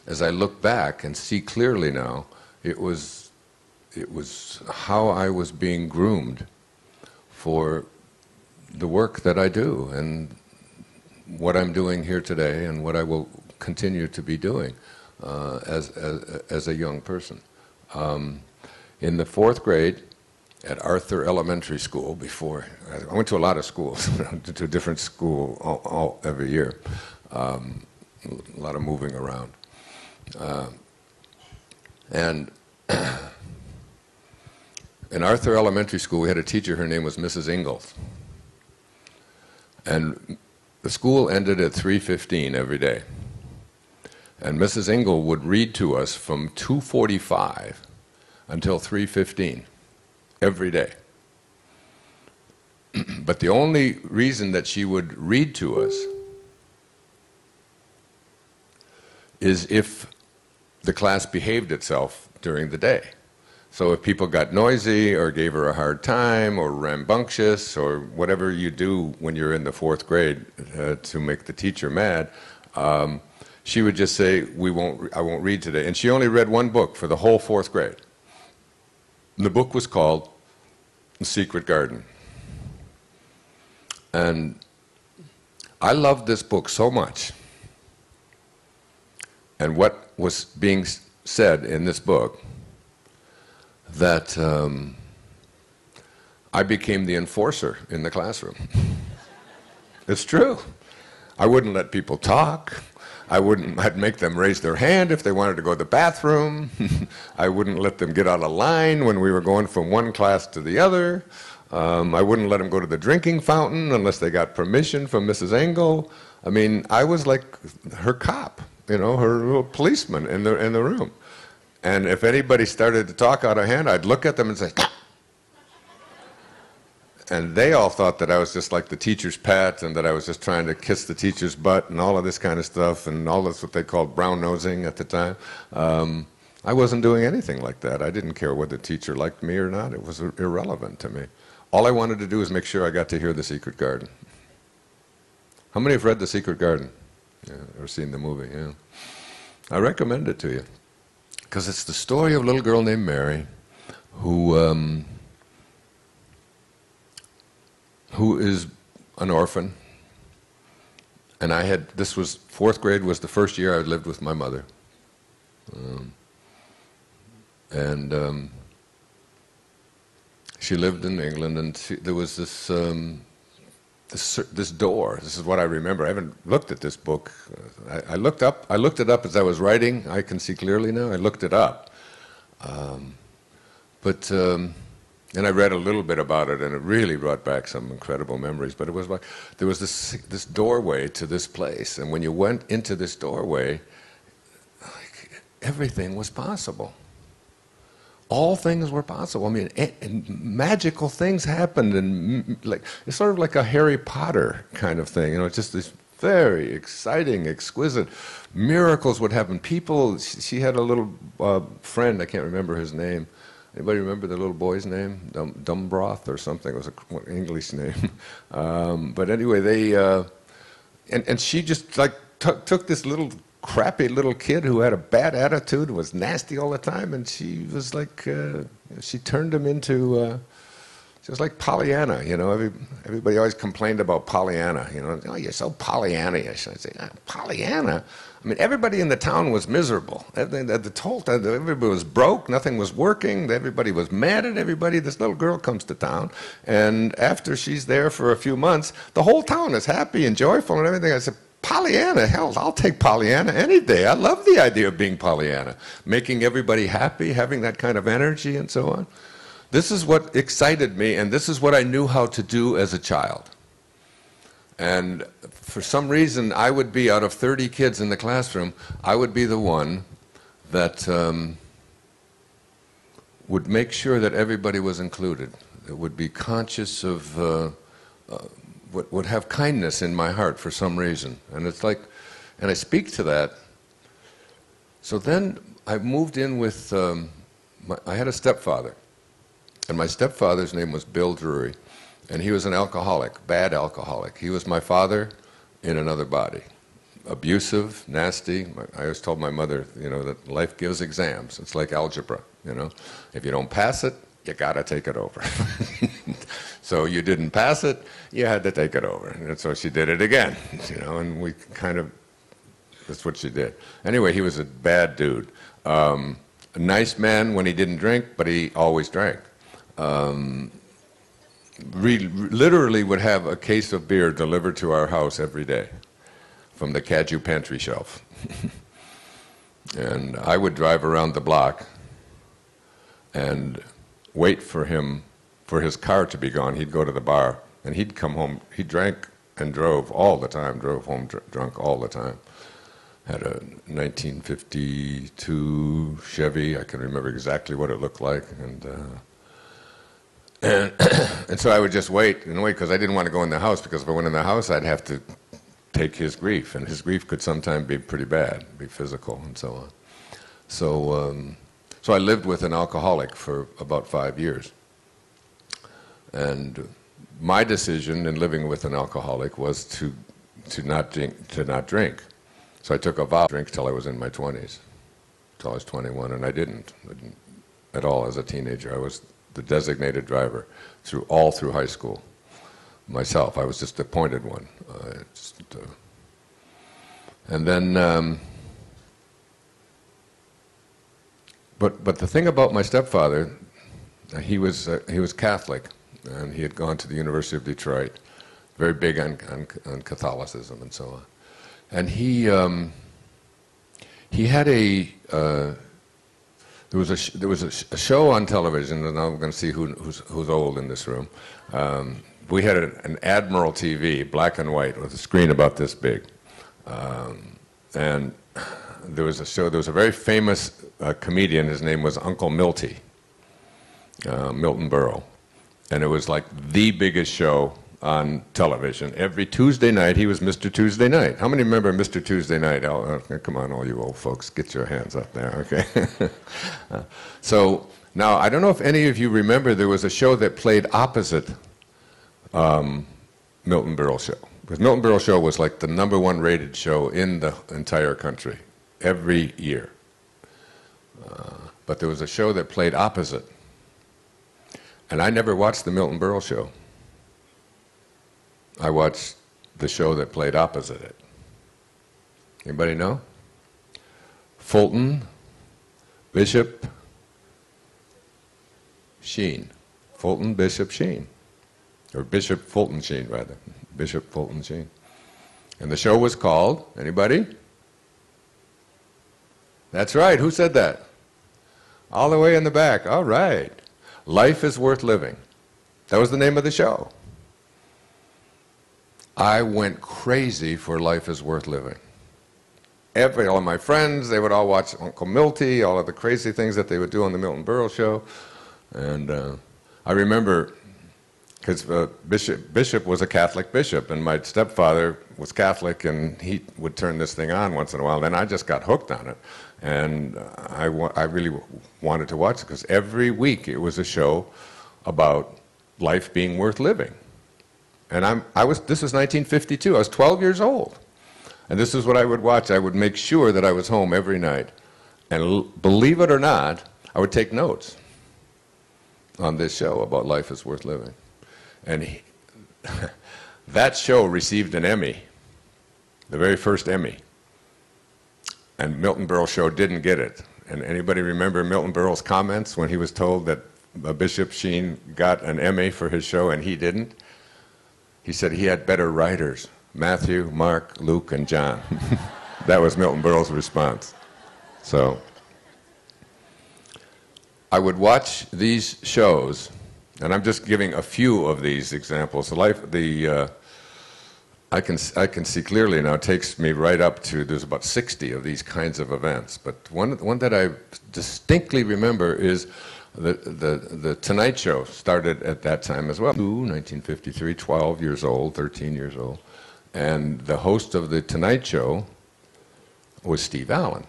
as I look back and see clearly now, it was how I was being groomed for the work that I do, and what I'm doing here today, and what I will continue to be doing as a young person. In the 4th grade at Arthur Elementary School, before I went to a lot of schools, to a different school every year. A lot of moving around. And in Arthur Elementary School, we had a teacher, her name was Mrs. Ingalls. And the school ended at 3:15 every day. And Mrs. Ingalls would read to us from 2:45 until 3:15 every day. But the only reason that she would read to us is if the class behaved itself during the day. So if people got noisy or gave her a hard time or rambunctious or whatever you do when you're in the 4th grade to make the teacher mad, she would just say, I won't read today. And she only read one book for the whole 4th grade. And the book was called The Secret Garden. And I loved this book so much. And what was being said in this book, that I became the enforcer in the classroom. It's true. I wouldn't let people talk. I'd make them raise their hand if they wanted to go to the bathroom. I wouldn't let them get out of line when we were going from one class to the other. I wouldn't let them go to the drinking fountain unless they got permission from Mrs. Engel. I mean, I was like her cop, you know, her little policeman in the room. And if anybody started to talk out of hand, I'd look at them and say, and they all thought that I was just like the teacher's pet and that I was just trying to kiss the teacher's butt and all of this kind of stuff and all this what they called brown-nosing at the time. I wasn't doing anything like that. I didn't care whether the teacher liked me or not. It was irrelevant to me. All I wanted to do was make sure I got to hear The Secret Garden. How many have read The Secret Garden? Yeah, or seen the movie? Yeah. I recommend it to you. Because it's the story of a little girl named Mary who is an orphan. And this was 4th grade was the first year I lived with my mother. She lived in England, and there was this door. This is what I remember. I haven't looked at this book. I looked it up as I was writing. I can see clearly now. I looked it up. And I read a little bit about it, and it really brought back some incredible memories. But it was like there was this doorway to this place, and when you went into this doorway, like, everything was possible. All things were possible. I mean, and magical things happened, and like it's sort of like a Harry Potter kind of thing. You know, it's just this very exciting, exquisite miracles would happen. People. She had a little friend. I can't remember his name. Anybody remember the little boy's name? Dumbroth or something. It was an English name. But anyway, and she just like took this little crappy little kid who had a bad attitude and was nasty all the time, and she was like, she turned him into, she was like Pollyanna, you know. Everybody always complained about Pollyanna, you know. Oh, you're so Pollyanna-ish. I'd say, Pollyanna? I mean, everybody in the town was miserable. The whole time, everybody was broke, nothing was working, everybody was mad at everybody. This little girl comes to town, and after she's there for a few months, the whole town is happy and joyful and everything. I said, Pollyanna, hell, I'll take Pollyanna any day. I love the idea of being Pollyanna, making everybody happy, having that kind of energy and so on. This is what excited me, and this is what I knew how to do as a child. And for some reason, I would be, out of 30 kids in the classroom, I would be the one that would make sure that everybody was included, that would be conscious of would have kindness in my heart for some reason. And it's like, and I speak to that. So then I moved in with, I had a stepfather. And my stepfather's name was Bill Drury. And he was an alcoholic, bad alcoholic. He was my father in another body. Abusive, nasty. I always told my mother, you know, that life gives exams. It's like algebra, you know. If you don't pass it, you gotta take it over. So you didn't pass it, you had to take it over. And so she did it again, you know, and we kind of, that's what she did. Anyway, he was a bad dude. A nice man when he didn't drink, but he always drank. Literally would have a case of beer delivered to our house every day from the Caju pantry shelf. And I would drive around the block and wait for him, for his car to be gone. He'd go to the bar, and he'd come home. He drank and drove all the time, drove home drunk all the time. Had a 1952 Chevy. I can remember exactly what it looked like. And so I would just wait and wait, because I didn't want to go in the house, because if I went in the house, I'd have to take his grief, and his grief could sometimes be pretty bad, be physical and so on. So I lived with an alcoholic for about 5 years. And my decision in living with an alcoholic was to not drink. So I took a vow to drink till I was in my 20s, till I was 21, and I didn't at all as a teenager. I was the designated driver all through high school. Myself, I was just appointed one. And then, but the thing about my stepfather, he was Catholic, and he had gone to the University of Detroit, very big on Catholicism and so on. And he had there was a show on television, and I'm going to see who's old in this room. We had an Admiral TV, black and white, with a screen about this big. And there was a show. There was a very famous comedian. His name was Uncle Milty, Milton Berle, and it was like the biggest show on television. Every Tuesday night, he was Mr. Tuesday Night. How many remember Mr. Tuesday Night? Come on, all you old folks, get your hands up there, okay? So now, I don't know if any of you remember, there was a show that played opposite Milton Berle show. Because Milton Berle show was like the #1 rated show in the entire country every year. But there was a show that played opposite. And I never watched the Milton Berle show. I watched the show that played opposite it. Anybody know? Fulton, Bishop, Sheen. Fulton, Bishop, Sheen. Or Bishop Fulton Sheen, rather. Bishop Fulton Sheen. And the show was called, anybody? That's right, who said that? All the way in the back, all right. Life is Worth Living. That was the name of the show. I went crazy for Life is Worth Living. All of my friends, they would all watch Uncle Milty, all of the crazy things that they would do on the Milton Berle show. And I remember, because Bishop was a Catholic bishop, and my stepfather was Catholic, and he would turn this thing on once in a while. Then I just got hooked on it. And I really wanted to watch it, because every week it was a show about life being worth living. And this was 1952. I was 12 years old. And this is what I would watch. I would make sure that I was home every night. And believe it or not, I would take notes on this show about life is worth living. And that show received an Emmy, the very first Emmy. And Milton Berle show didn't get it. And anybody remember Milton Berle's comments when he was told that Bishop Sheen got an Emmy for his show and he didn't? He said he had better writers, Matthew, Mark, Luke, and John. That was Milton Berle's response. So I would watch these shows, and I'm just giving a few of these examples. I can see clearly now, it takes me right up to, there's about 60 of these kinds of events. But one that I distinctly remember is the Tonight Show started at that time as well. 1953, 12 years old, 13 years old. And the host of the Tonight Show was Steve Allen.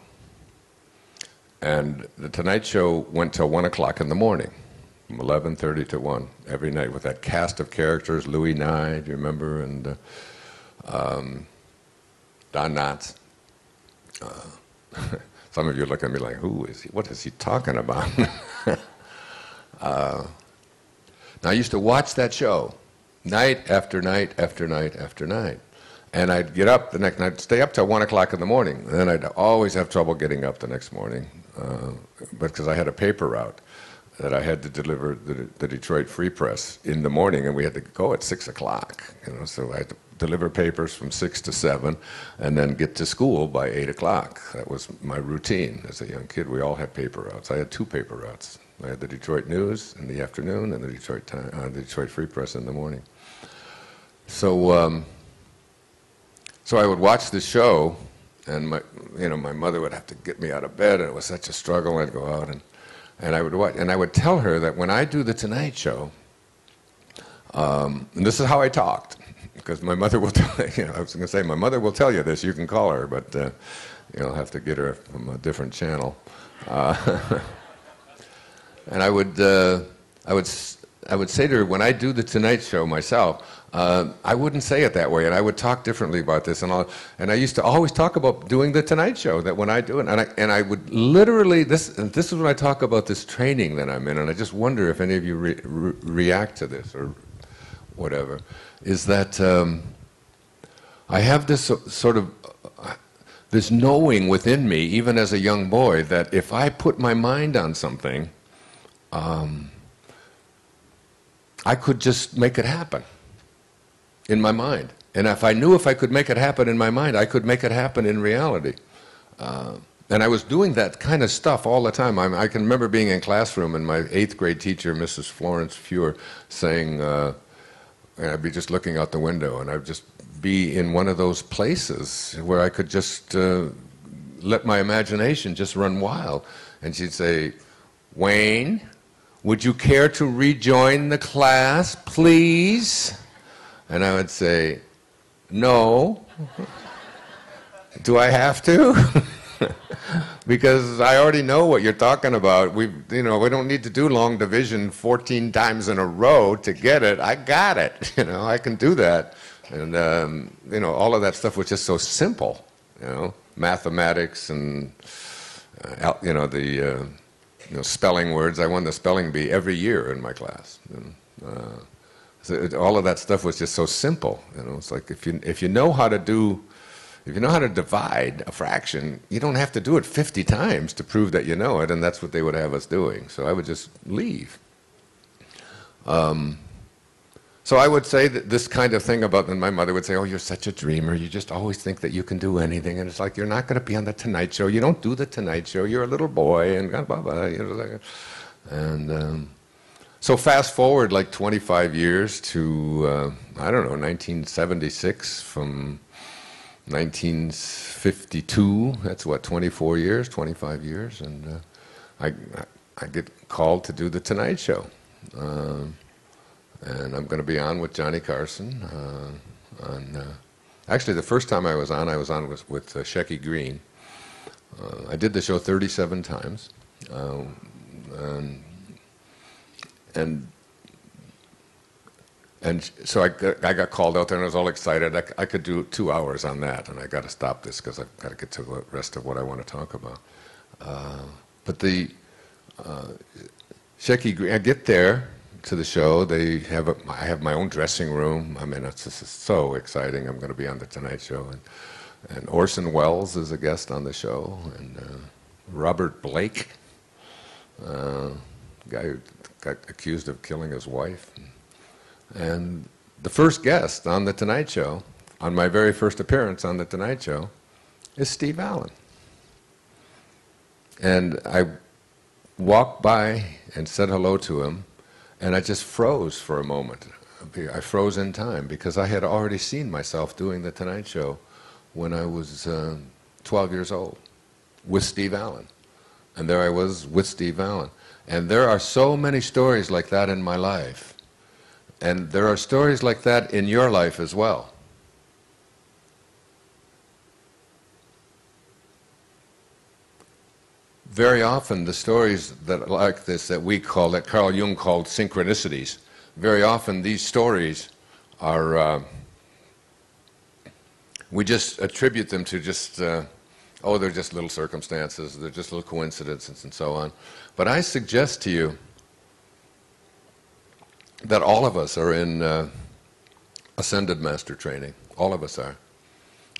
And the Tonight Show went till 1 o'clock in the morning, from 11:30 to 1, every night, with that cast of characters, Louis Nye, do you remember, and Don Knotts. Some of you look at me like, who is he? What is he talking about? Now, I used to watch that show night after night after night after night. And I'd get up the next night, stay up till 1 o'clock in the morning. And then I'd always have trouble getting up the next morning, because I had a paper route that I had to deliver the Detroit Free Press in the morning, and we had to go at 6 o'clock. So I had to deliver papers from 6 to 7, and then get to school by 8 o'clock. That was my routine as a young kid. We all had paper routes. I had 2 paper routes I had the Detroit News in the afternoon and the the Detroit Free Press in the morning. So, so I would watch the show, and my mother would have to get me out of bed, and it was such a struggle. I'd go out and I would watch, and I would tell her that when I do the Tonight Show, and this is how I talked, because my mother will tell I was going to say my mother will tell you this. You can call her, but you'll have to get her from a different channel. And I would say to her, when I do the Tonight Show myself, I wouldn't say it that way, and I would talk differently about this. And I used to always talk about doing the Tonight Show, that when I do it, and I would literally, this is when I talk about this training that I'm in, and I just wonder if any of you react to this or whatever, is that I have this sort of, this knowing within me, even as a young boy, that if I put my mind on something, I could just make it happen in my mind. And if I knew if I could make it happen in my mind, I could make it happen in reality. And I was doing that kind of stuff all the time. I can remember being in classroom and my 8th grade teacher, Mrs. Florence Feuer, saying, and I'd be just looking out the window, and I'd just be in one of those places where I could just let my imagination just run wild. And she'd say, "Wayne, would you care to rejoin the class, please?" And I would say, "No." "Do I have to?" "Because I already know what you're talking about. We don't need to do long division 14 times in a row to get it. I got it. I can do that." And all of that stuff was just so simple. Mathematics and spelling words. I won the spelling bee every year in my class. So all of that stuff was just so simple. It's like if you know how to divide a fraction, you don't have to do it 50 times to prove that you know it, and that's what they would have us doing. So I would just leave. So I would say that this kind of thing about, and my mother would say, "Oh, you're such a dreamer. You just always think that you can do anything." And it's like, you're not going to be on the Tonight Show. You don't do the Tonight Show. You're a little boy, and blah, blah, blah. And so fast forward like 25 years to, 1976 from 1952. That's what, 24 years, 25 years. And I get called to do the Tonight Show. And I'm going to be on with Johnny Carson. Actually, the first time I was on with Shecky Green. I did the show 37 times. And so I got called out there, and I was all excited. I could do 2 hours on that, and I got to stop this because I've got to get to the rest of what I want to talk about. But the Shecky Green, I get there to the show. I have my own dressing room. I mean, it's just so exciting. I'm going to be on the Tonight Show, and Orson Welles is a guest on the show, and Robert Blake, guy who got accused of killing his wife, and the first guest on the Tonight Show, on my very first appearance on the Tonight Show, is Steve Allen. And I walked by and said hello to him. And I just froze for a moment. I froze in time because I had already seen myself doing the Tonight Show when I was 12 years old with Steve Allen. And there I was with Steve Allen. And there are so many stories like that in my life. And there are stories like that in your life as well. Very often the stories that like this that Carl Jung called synchronicities, very often these stories are, we just attribute them to just, they're just little circumstances, they're just little coincidences and so on. But I suggest to you that all of us are in Ascended Master training. All of us are.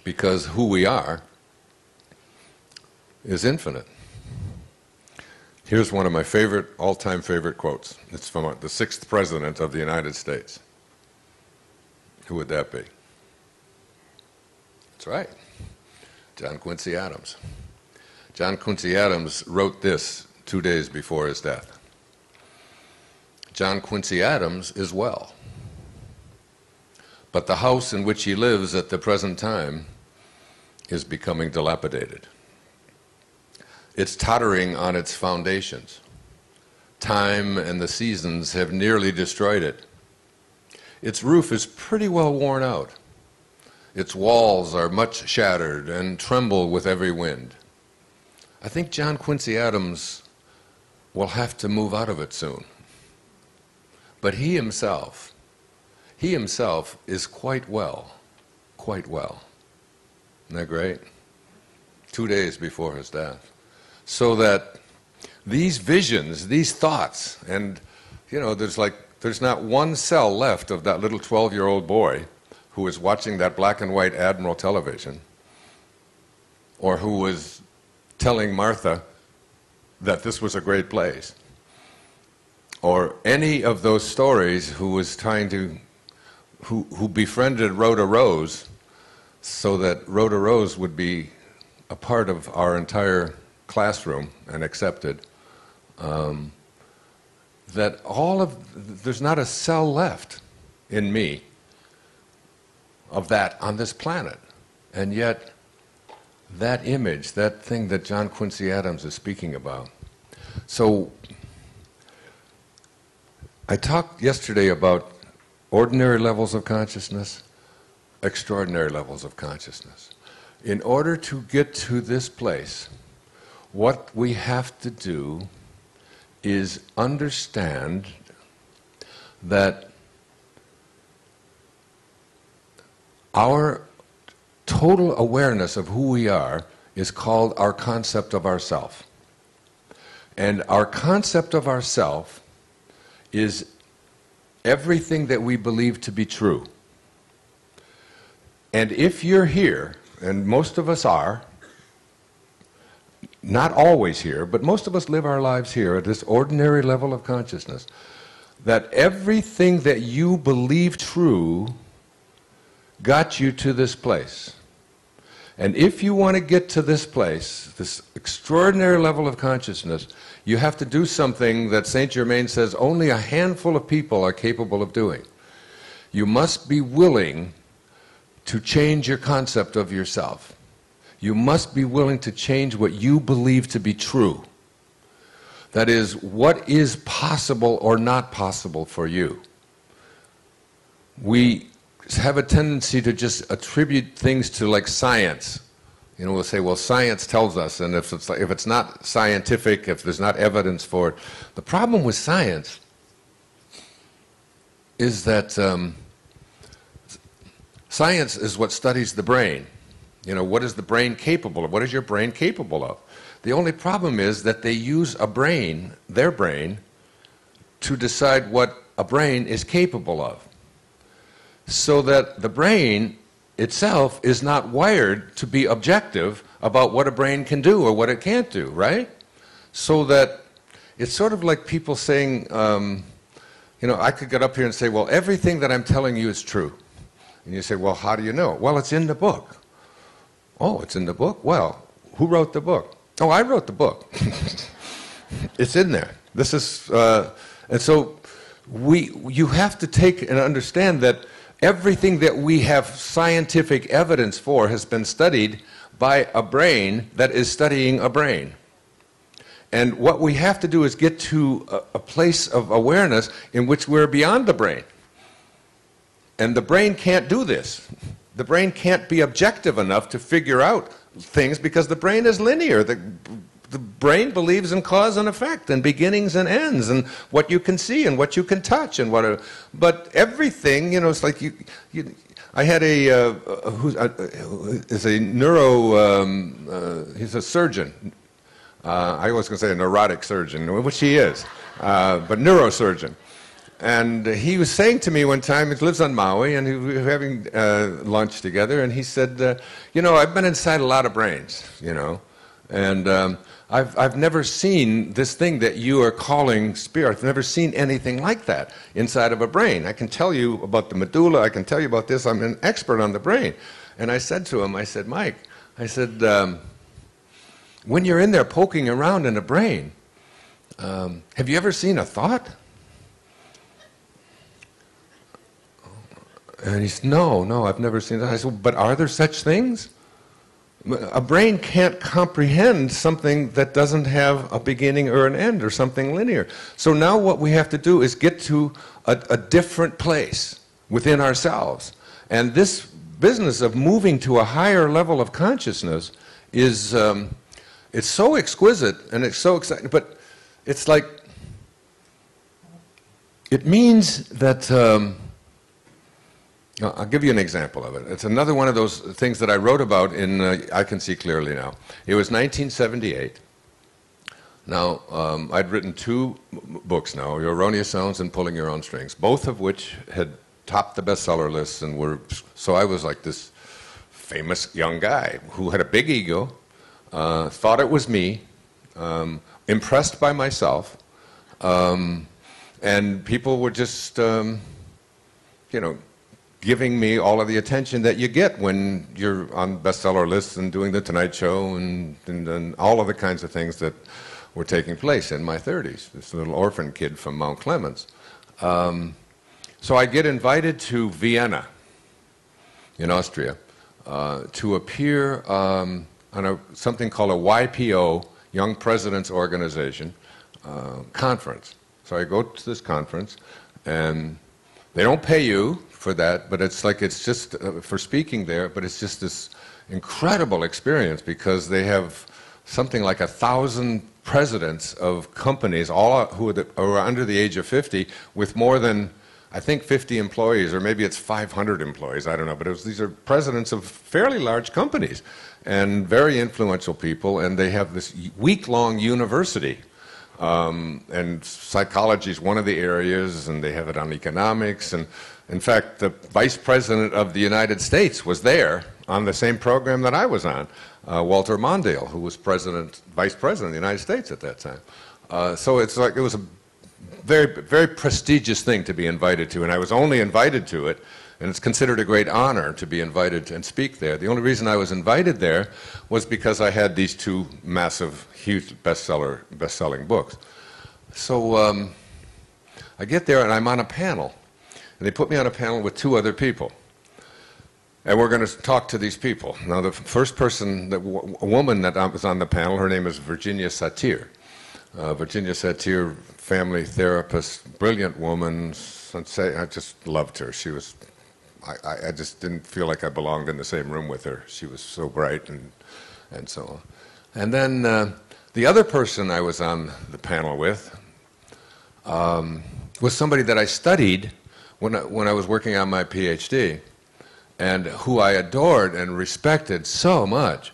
Because who we are is infinite. Here's one of my all-time favorite quotes. It's from the 6th President of the United States. Who would that be? That's right. John Quincy Adams. John Quincy Adams wrote this 2 days before his death. John Quincy Adams is well. But the house in which he lives at the present time is becoming dilapidated. It's tottering on its foundations. Time and the seasons have nearly destroyed it. Its roof is pretty well worn out. Its walls are much shattered and tremble with every wind. I think John Quincy Adams will have to move out of it soon. But he himself is quite well, quite well. Isn't that great? 2 days before his death. So that these visions, these thoughts, and you know, there's not one cell left of that little 12-year-old boy who was watching that black and white Admiral television, or who was telling Martha that this was a great place, or any of those stories who befriended Rhoda Rose so that Rhoda Rose would be a part of our entire classroom and accepted. There's not a cell left in me of that on this planet. And yet, that image, that thing that John Quincy Adams is speaking about. So, I talked yesterday about ordinary levels of consciousness, extraordinary levels of consciousness. In order to get to this place, what we have to do is understand that our total awareness of who we are is called our concept of ourself. And our concept of ourself is everything that we believe to be true. And if you're here, and most of us are, not always here, but most of us live our lives here at this ordinary level of consciousness, that everything that you believe true got you to this place. And if you want to get to this place, this extraordinary level of consciousness, you have to do something that Saint Germain says only a handful of people are capable of doing. You must be willing to change your concept of yourself. You must be willing to change what you believe to be true. That is, what is possible or not possible for you. We have a tendency to just attribute things to like science. You know, we'll say, well, science tells us, and if it's not scientific, if there's not evidence for it. The problem with science is that science is what studies the brain. You know, what is the brain capable of? What is your brain capable of? The only problem is that they use a brain, their brain, to decide what a brain is capable of. So that the brain itself is not wired to be objective about what a brain can do or what it can't do, right? So that it's sort of like people saying, you know, I could get up here and say, well, everything that I'm telling you is true. And you say, well, how do you know? Well, it's in the book. Oh, it's in the book? Well, who wrote the book? Oh, I wrote the book. It's in there. This is, and so you have to take and understand that everything that we have scientific evidence for has been studied by a brain that is studying a brain. And what we have to do is get to a place of awareness in which we're beyond the brain. And the brain can't do this. The brain can't be objective enough to figure out things because the brain is linear. The brain believes in cause and effect and beginnings and ends and what you can see and what you can touch and what. But everything, you know, it's like I had who is a he's a surgeon. I was going to say a neurotic surgeon, which he is, but neurosurgeon. And he was saying to me one time, he lives on Maui, and we were having lunch together, and he said, you know, I've been inside a lot of brains, you know, and I've never seen this thing that you are calling spirit. I've never seen anything like that inside of a brain. I can tell you about the medulla, I can tell you about this, I'm an expert on the brain. And I said to him, I said, Mike, I said, when you're in there poking around in the brain, have you ever seen a thought? And he said, no, I've never seen that. I said, but are there such things? A brain can't comprehend something that doesn't have a beginning or an end or something linear. So now what we have to do is get to a different place within ourselves. And this business of moving to a higher level of consciousness is, it's so exquisite and it's so exciting, but it's like, it means that, I'll give you an example of it. It's another one of those things that I wrote about in I Can See Clearly Now. It was 1978. Now, I'd written two books now, Your Erroneous Sounds and Pulling Your Own Strings, both of which had topped the bestseller lists and were, so I was like this famous young guy who had a big ego, thought it was me, impressed by myself, and people were just, you know, giving me all of the attention that you get when you're on bestseller lists and doing the Tonight Show and all of the kinds of things that were taking place in my 30s. This little orphan kid from Mount Clemens. So I get invited to Vienna in Austria to appear on something called a YPO, Young Presidents Organization, conference. So I go to this conference, and they don't pay you for that, but it's like, it's just for speaking there, but it's just this incredible experience because they have something like 1,000 presidents of companies, all who are under the age of 50, with more than, I think, 50 employees, or maybe it's 500 employees, I don't know, but these are presidents of fairly large companies and very influential people, and they have this week-long university. And psychology is one of the areas, and they have it on economics. And in fact, the Vice President of the United States was there on the same program that I was on, Walter Mondale, who was Vice President of the United States at that time. So it's like, it was a very, very prestigious thing to be invited to, and I was only invited to it, and it's considered a great honor to be invited and speak there. The only reason I was invited there was because I had these two massive, huge best-selling books. So I get there and I'm on a panel, and they put me on a panel with two other people. And we're going to talk to these people. Now, the first person, a woman that was on the panel, her name is Virginia Satir. Virginia Satir, family therapist, brilliant woman. I just loved her. She was, I just didn't feel like I belonged in the same room with her. She was so bright and so on. And then the other person I was on the panel with was somebody that I studied when I was working on my PhD, and who I adored and respected so much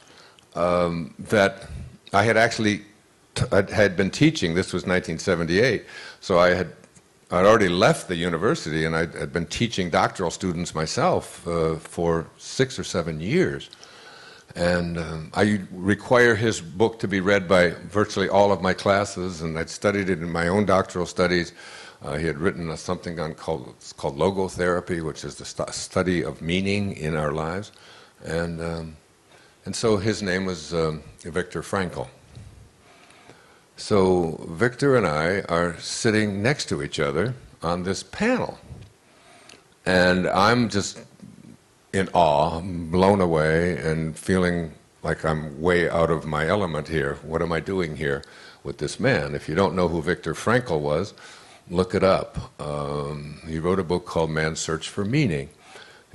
that I had actually had been teaching. This was 1978, so I'd already left the university, and I had been teaching doctoral students myself for 6 or 7 years. And I require his book to be read by virtually all of my classes, and I'd studied it in my own doctoral studies. He had written something called logotherapy, which is the study of meaning in our lives. And so his name was Viktor Frankl. So Victor and I are sitting next to each other on this panel. And I'm just in awe, blown away, and feeling like I'm way out of my element here. What am I doing here with this man? If you don't know who Viktor Frankl was, look it up. He wrote a book called Man's Search for Meaning.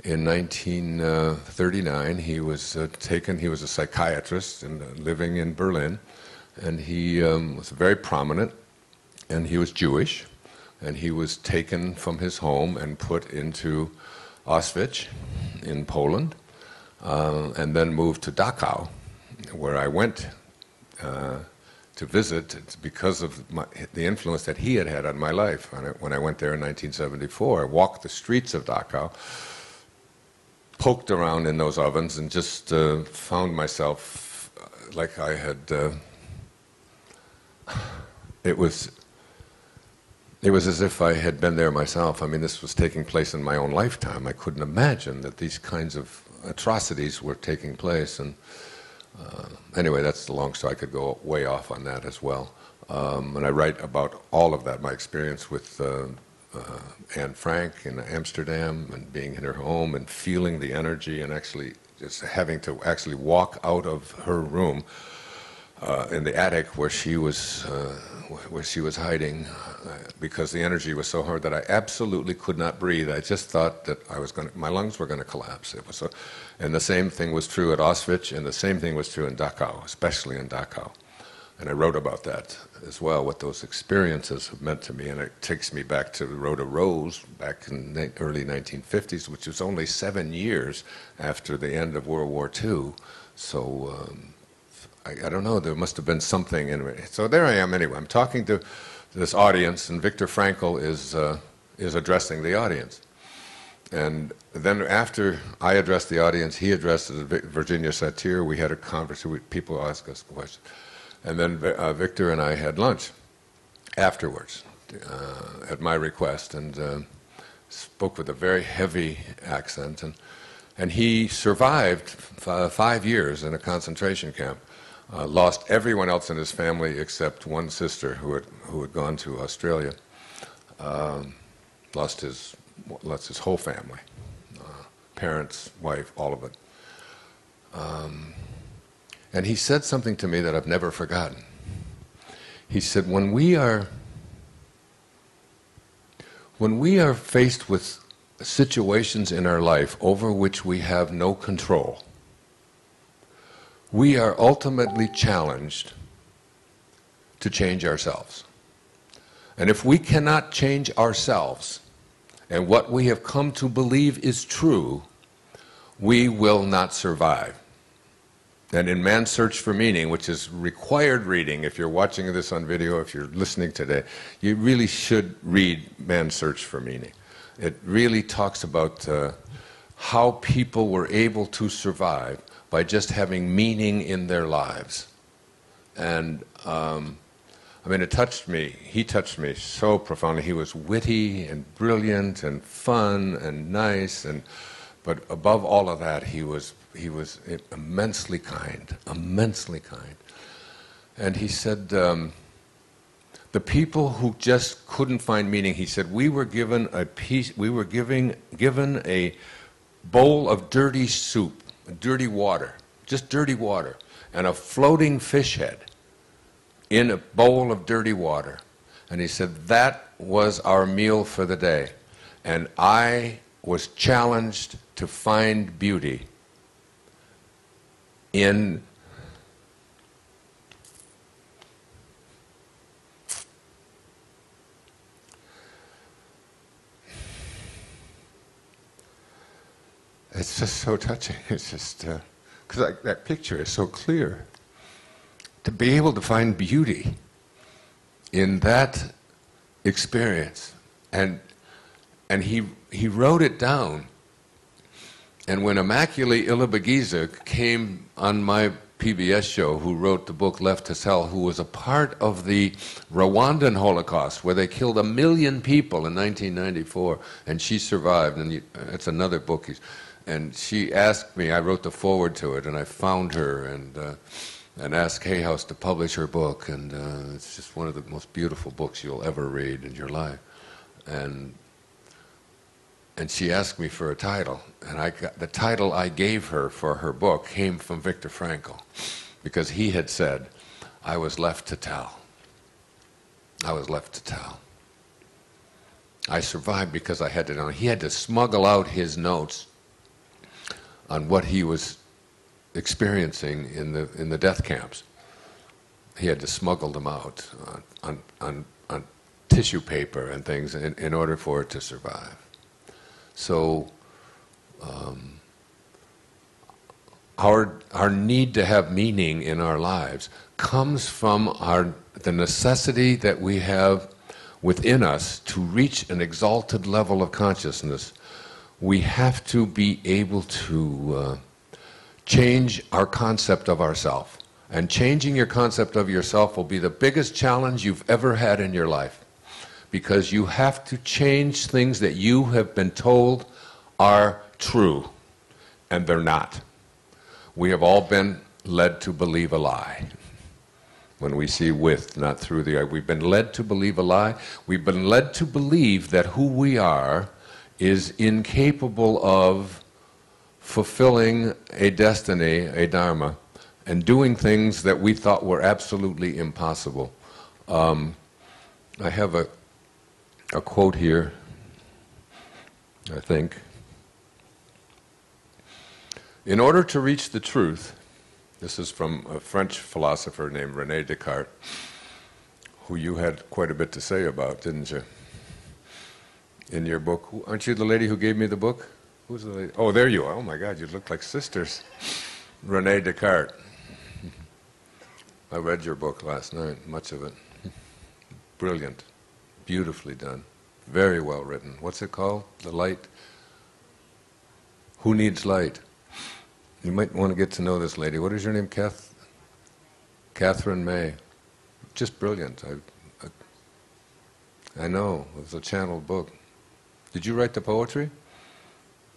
In 1939, he was he was a psychiatrist and living in Berlin, and he was very prominent, and he was Jewish, and he was taken from his home and put into Auschwitz in Poland, and then moved to Dachau, where I went to visit because of the influence that he had had on my life. When I went there in 1974, I walked the streets of Dachau, poked around in those ovens, and just found myself like I had... It was as if I had been there myself. I mean, this was taking place in my own lifetime. I couldn't imagine that these kinds of atrocities were taking place. And anyway, that's the long story. I could go way off on that as well. And I write about all of that, my experience with Anne Frank in Amsterdam and being in her home and feeling the energy and actually just having to actually walk out of her room in the attic where she was hiding because the energy was so hard that I absolutely could not breathe. I just thought that my lungs were going to collapse. It was and the same thing was true at Auschwitz, and the same thing was true in Dachau, especially in Dachau. And I wrote about that as well, what those experiences have meant to me. And it takes me back to the Road of Rose back in the early 1950s, which was only 7 years after the end of World War II. So I don't know, there must have been something in it. So there I am anyway. I'm talking to this audience, and Viktor Frankl is addressing the audience. And then after I addressed the audience, he addressed Virginia Satir. We had a conversation. People asked us questions. And then Victor and I had lunch afterwards at my request, and spoke with a very heavy accent. And he survived 5 years in a concentration camp. Lost everyone else in his family except one sister who had gone to Australia. Lost his whole family, parents, wife, all of it. And he said something to me that I've never forgotten. He said, when we are faced with situations in our life over which we have no control, we are ultimately challenged to change ourselves. And if we cannot change ourselves, and what we have come to believe is true, we will not survive. And in Man's Search for Meaning, which is required reading, if you're watching this on video, if you're listening today, you really should read Man's Search for Meaning. It really talks about how people were able to survive by just having meaning in their lives. And I mean, it touched me. He touched me so profoundly. He was witty and brilliant and fun and nice, but above all of that, he was immensely kind, immensely kind. And he said, the people who just couldn't find meaning, he said, we were given given a bowl of dirty soup, dirty water, just dirty water, and a floating fish head in a bowl of dirty water. And he said, that was our meal for the day. And I was challenged to find beauty in it's just so touching. It's just because that picture is so clear. To be able to find beauty in that experience, and he wrote it down. And when Immaculée Ilibagiza came on my PBS show, who wrote the book Left to Tell, who was a part of the Rwandan Holocaust, where they killed 1 million people in 1994, and she survived, and it's another book. And she asked me, I wrote the foreword to it, and I found her and asked Hay House to publish her book, and it's just one of the most beautiful books you'll ever read in your life. And she asked me for a title, and the title I gave her for her book came from Viktor Frankl, because he had said, I was left to tell. I was left to tell. I survived because I had to know. He had to smuggle out his notes on what he was experiencing in the death camps. He had to smuggle them out on tissue paper and things in order for it to survive. So our need to have meaning in our lives comes from the necessity that we have within us to reach an exalted level of consciousness. We have to be able to change our concept of ourself. And changing your concept of yourself will be the biggest challenge you've ever had in your life, because you have to change things that you have been told are true, and they're not. We have all been led to believe a lie. when we see with, not through the eye. We've been led to believe a lie. We've been led to believe that who we are is incapable of fulfilling a destiny, a dharma, and doing things that we thought were absolutely impossible. I have a quote here, I think. In order to reach the truth, this is from a French philosopher named René Descartes, who you had quite a bit to say about, didn't you? In your book. Aren't you the lady who gave me the book? Who's the lady? Oh, there you are. Oh my God, you look like sisters. René Descartes. I read your book last night, much of it. Brilliant. Beautifully done. Very well written. What's it called? The Light? Who Needs Light? You might want to get to know this lady. What is your name? Catherine May. Just brilliant. I know. It was a channeled book. Did you write the poetry?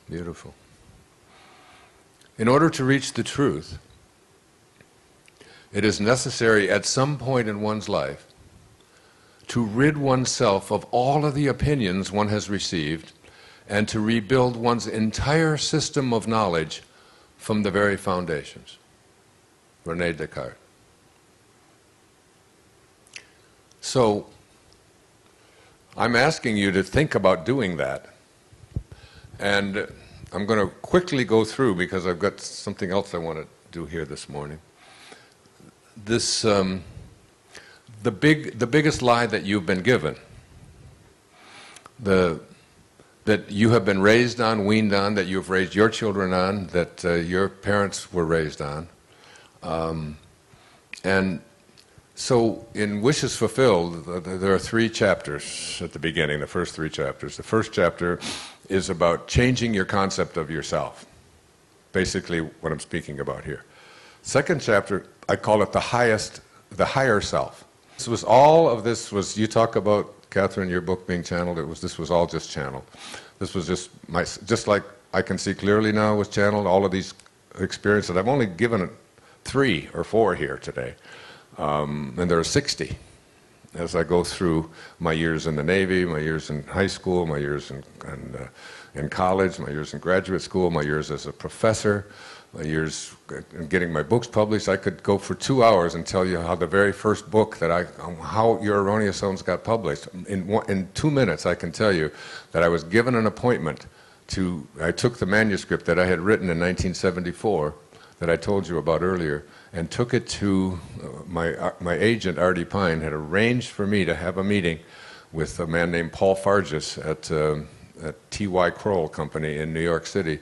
Beautiful. In order to reach the truth, it is necessary at some point in one's life to rid oneself of all of the opinions one has received and to rebuild one's entire system of knowledge from the very foundations. René Descartes. So, I'm asking you to think about doing that. And I'm going to quickly go through, because I've got something else I want to do here this morning. This, the biggest lie that you've been given, that you have been raised on, weaned on, that you've raised your children on, that your parents were raised on. And so in Wishes Fulfilled, there are 3 chapters at the beginning, the first 3 chapters. The first chapter is about changing your concept of yourself, basically what I'm speaking about here. Second chapter, I call it the higher self. All of this was, you talk about, Catherine, your book being channeled, this was all just channeled. This was just like I can see clearly now was channeled, all of these experiences. I've only given 3 or 4 here today, and there are 60 as I go through my years in the Navy, my years in high school, my years in college, my years in graduate school, my years as a professor, my years in getting my books published. I could go for 2 hours and tell you how the very first book how Your Erroneous Zones got published. In 2 minutes I can tell you that I was given an appointment I took the manuscript that I had written in 1974 that I told you about earlier, and took it to my agent, Artie Pine, had arranged for me to have a meeting with a man named Paul Fargus at T.Y. Kroll Company in New York City.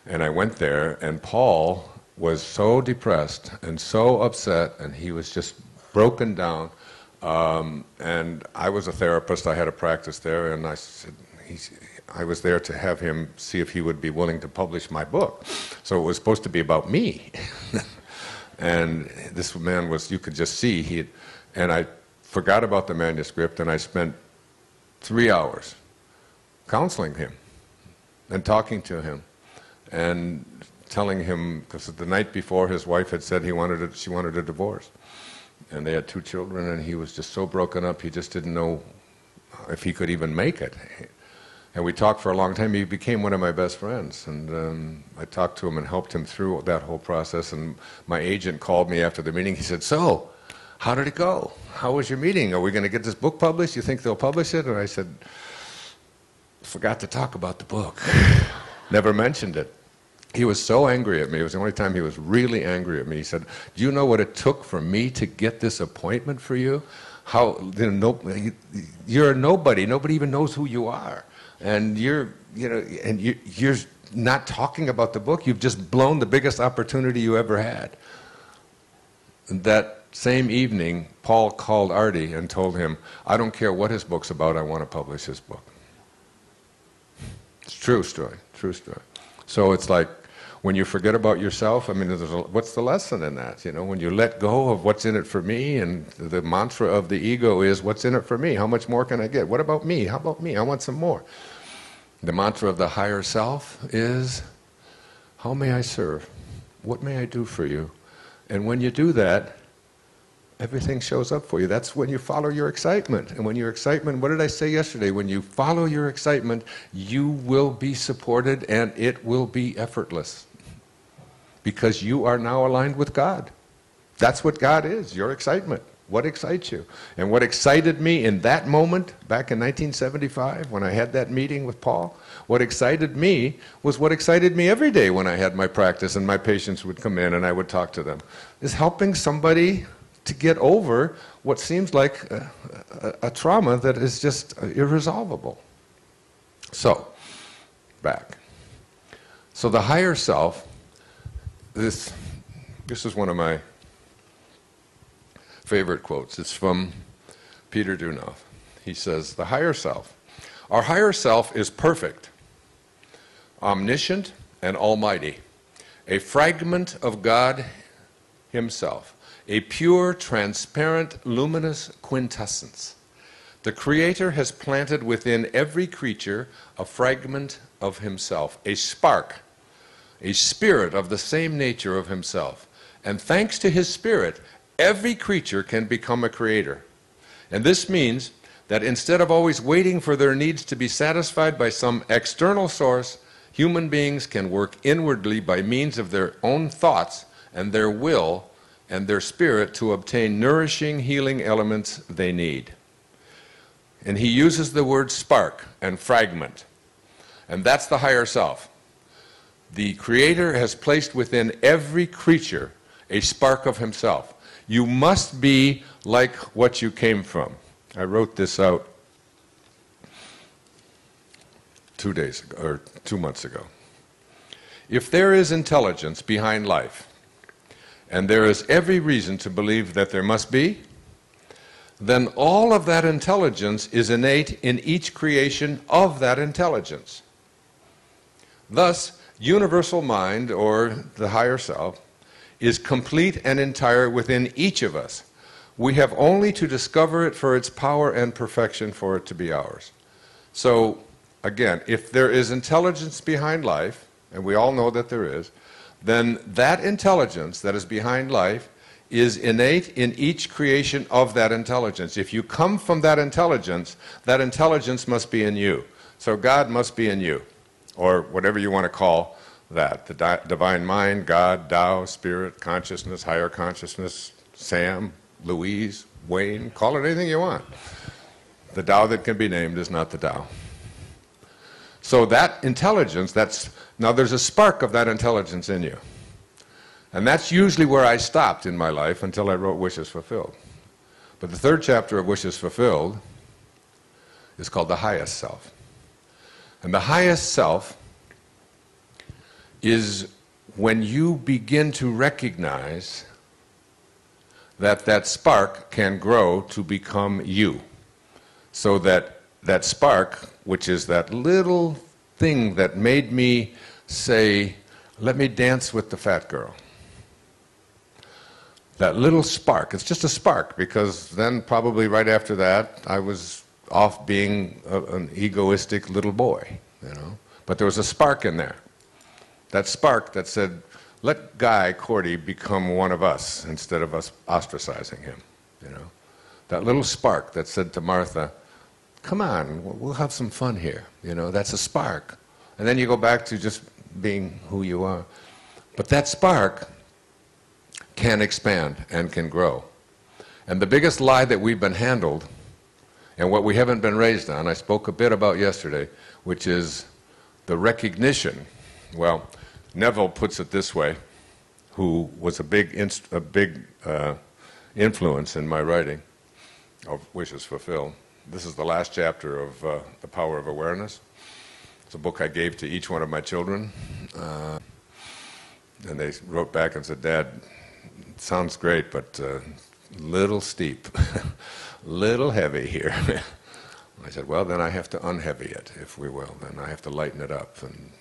And I went there, and Paul was so depressed and so upset, and he was just broken down. And I was a therapist. I had a practice there, and I said, I was there to have him see if he would be willing to publish my book. So it was supposed to be about me. And this man was, you could just see, and I forgot about the manuscript, and I spent 3 hours counseling him and talking to him and telling him, because the night before his wife had said she wanted a divorce. And they had 2 children, and he was just so broken up, he just didn't know if he could even make it. And we talked for a long time. He became one of my best friends, and I talked to him and helped him through that whole process. And my agent called me after the meeting. He said, "So, how did it go? How was your meeting? Are we going to get this book published? You think they'll publish it?" And I said, "Forgot to talk about the book." Never mentioned it. He was so angry at me. It was the only time he was really angry at me. He said, "Do you know what it took for me to get this appointment for you? You're a nobody. Nobody even knows who you are. And you're not talking about the book. You've just blown the biggest opportunity you ever had." And that same evening, Paul called Artie and told him, "I don't care what his book's about, I want to publish his book." It's a true story, true story. So it's like, when you forget about yourself, I mean, what's the lesson in that? When you let go of what's in it for me, and the mantra of the ego is, what's in it for me? How much more can I get? What about me? How about me? I want some more. The mantra of the higher self is, how may I serve? What may I do for you? And when you do that, everything shows up for you. That's when you follow your excitement. And when your excitement, what did I say yesterday? When you follow your excitement, you will be supported and it will be effortless. Because you are now aligned with God. That's what God is, your excitement. What excites you? And what excited me in that moment, back in 1975, when I had that meeting with Paul, what excited me was what excited me every day when I had my practice and my patients would come in and I would talk to them, is helping somebody to get over what seems like a trauma that is just irresolvable. So, back. So the higher self, this is one of my favorite quotes. It's from Peter Dunoff. He says, the higher self. Our higher self is perfect, omniscient, and almighty, a fragment of God himself, a pure, transparent, luminous quintessence. The Creator has planted within every creature a fragment of himself, a spark, a spirit of the same nature of himself. And thanks to his spirit, every creature can become a creator. And this means that instead of always waiting for their needs to be satisfied by some external source, human beings can work inwardly by means of their own thoughts and their will and their spirit to obtain nourishing, healing elements they need. And he uses the word spark and fragment. And that's the higher self. The Creator has placed within every creature a spark of himself. You must be like what you came from. I wrote this out 2 days ago, or 2 months ago. If there is intelligence behind life, and there is every reason to believe that there must be, then all of that intelligence is innate in each creation of that intelligence. Thus, universal mind, or the higher self, is complete and entire within each of us. We have only to discover it for its power and perfection for it to be ours. So, again, if there is intelligence behind life, and we all know that there is, then that intelligence that is behind life is innate in each creation of that intelligence. If you come from that intelligence must be in you. So God must be in you, or whatever you want to call that. The divine mind, God, Tao, spirit, consciousness, higher consciousness, Sam, Louise, Wayne, call it anything you want. The Tao that can be named is not the Tao. So that intelligence, now there's a spark of that intelligence in you. And that's usually where I stopped in my life until I wrote Wishes Fulfilled. But the third chapter of Wishes Fulfilled is called The Highest Self. And the highest self is when you begin to recognize that that spark can grow to become you. So that that spark, which is that little thing that made me say, let me dance with the fat girl. That little spark, it's just a spark, because then probably right after that I was off being an egoistic little boy, you know. But there was a spark in there. That spark that said, let Guy Cordy become one of us instead of us ostracizing him, you know. That little spark that said to Martha, come on, we'll have some fun here, you know. That's a spark. And then you go back to just being who you are. But that spark can expand and can grow. And the biggest lie that we've been handled, and what we haven't been raised on, I spoke a bit about yesterday, which is the recognition. Well, Neville puts it this way, who was a big influence in my writing of Wishes Fulfilled. This is the last chapter of The Power of Awareness. It's a book I gave to each one of my children. And they wrote back and said, Dad, it sounds great, but little steep, little heavy here. I said, well, then I have to unheavy it, if we will. Then I have to lighten it up. And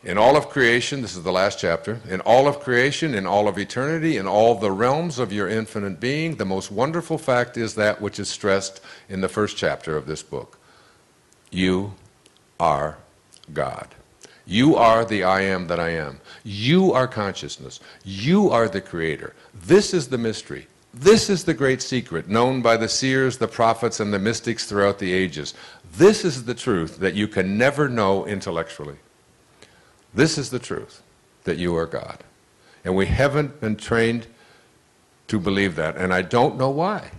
in all of creation, this is the last chapter, in all of creation, in all of eternity, in all the realms of your infinite being, the most wonderful fact is that which is stressed in the first chapter of this book. You are God. You are the I am that I am. You are consciousness. You are the creator. This is the mystery. This is the great secret, known by the seers, the prophets, and the mystics throughout the ages. This is the truth that you can never know intellectually. This is the truth, that you are God. And we haven't been trained to believe that, and I don't know why.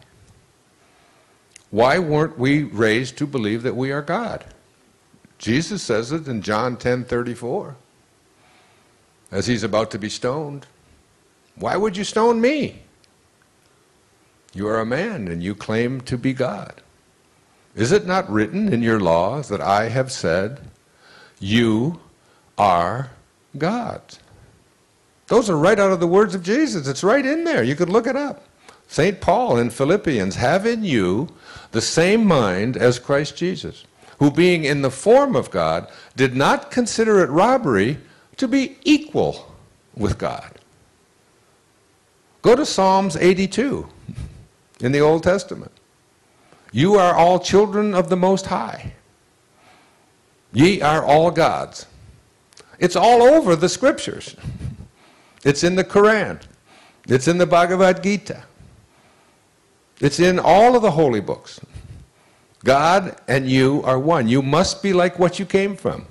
Why weren't we raised to believe that we are God? Jesus says it in John 10:34, as he's about to be stoned. Why would you stone me? You are a man, and you claim to be God. Is it not written in your laws that I have said, you are God? Those are right out of the words of Jesus. It's right in there. You could look it up. St. Paul in Philippians, have in you the same mind as Christ Jesus, who being in the form of God, did not consider it robbery to be equal with God. Go to Psalms 82 in the Old Testament. You are all children of the Most High. Ye are all gods. It's all over the scriptures. It's in the Quran. It's in the Bhagavad Gita. It's in all of the holy books. God and you are one. You must be like what you came from.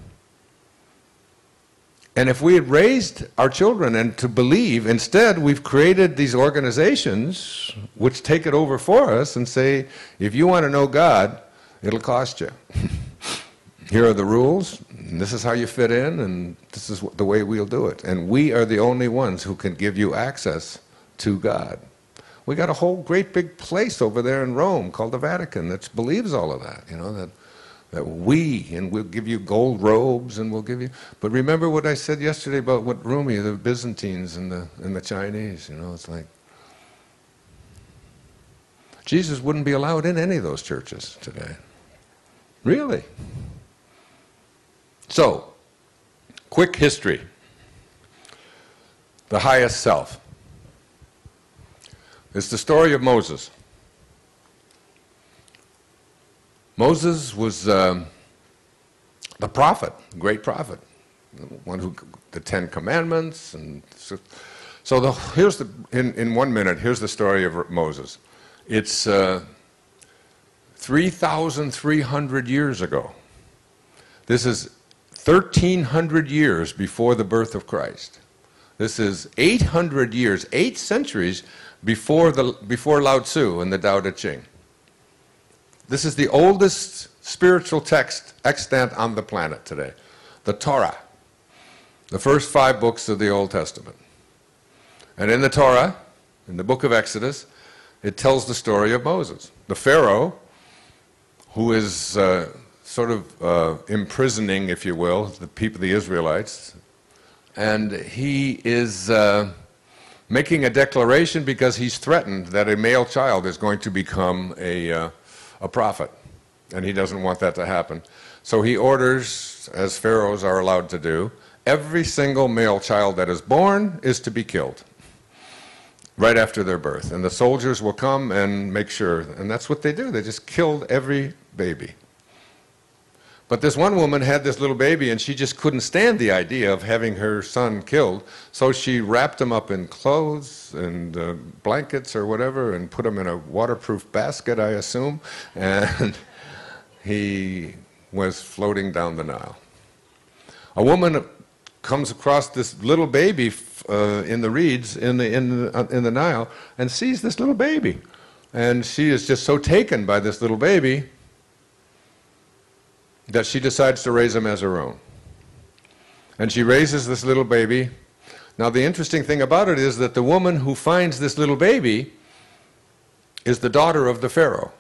And if we had raised our children and to believe, instead we've created these organizations which take it over for us and say, if you want to know God, it'll cost you. Here are the rules, and this is how you fit in, and this is the way we'll do it. And we are the only ones who can give you access to God. We got a whole great big place over there in Rome called the Vatican that believes all of that, you know, that and we'll give you gold robes, and we'll give you. But remember what I said yesterday about what Rumi, the Byzantines and the Chinese, you know, it's like Jesus wouldn't be allowed in any of those churches today. Really. So, quick history. The highest self. It's the story of Moses. Moses was the prophet, great prophet, one who the 10 Commandments, and so here's in 1 minute. Here's the story of Moses. It's 3,300 years ago. This is 1,300 years before the birth of Christ. This is 800 years, 8 centuries before Lao Tzu and the Tao Te Ching. This is the oldest spiritual text extant on the planet today, the Torah, the first 5 books of the Old Testament. And in the Torah, in the book of Exodus, it tells the story of Moses, the Pharaoh, who is sort of imprisoning, if you will, the people, the Israelites, and he is making a declaration because he's threatened that a male child is going to become a prophet, and he doesn't want that to happen. So he orders, as pharaohs are allowed to do, every single male child that is born is to be killed right after their birth. And the soldiers will come and make sure, and that's what they do. They just killed every baby. But this one woman had this little baby, and she just couldn't stand the idea of having her son killed, so she wrapped him up in clothes and blankets or whatever and put him in a waterproof basket, I assume, and he was floating down the Nile. A woman comes across this little baby in the reeds in the Nile and sees this little baby, and she is just so taken by this little baby that she decides to raise him as her own. And she raises this little baby. Now the interesting thing about it is that the woman who finds this little baby is the daughter of the Pharaoh.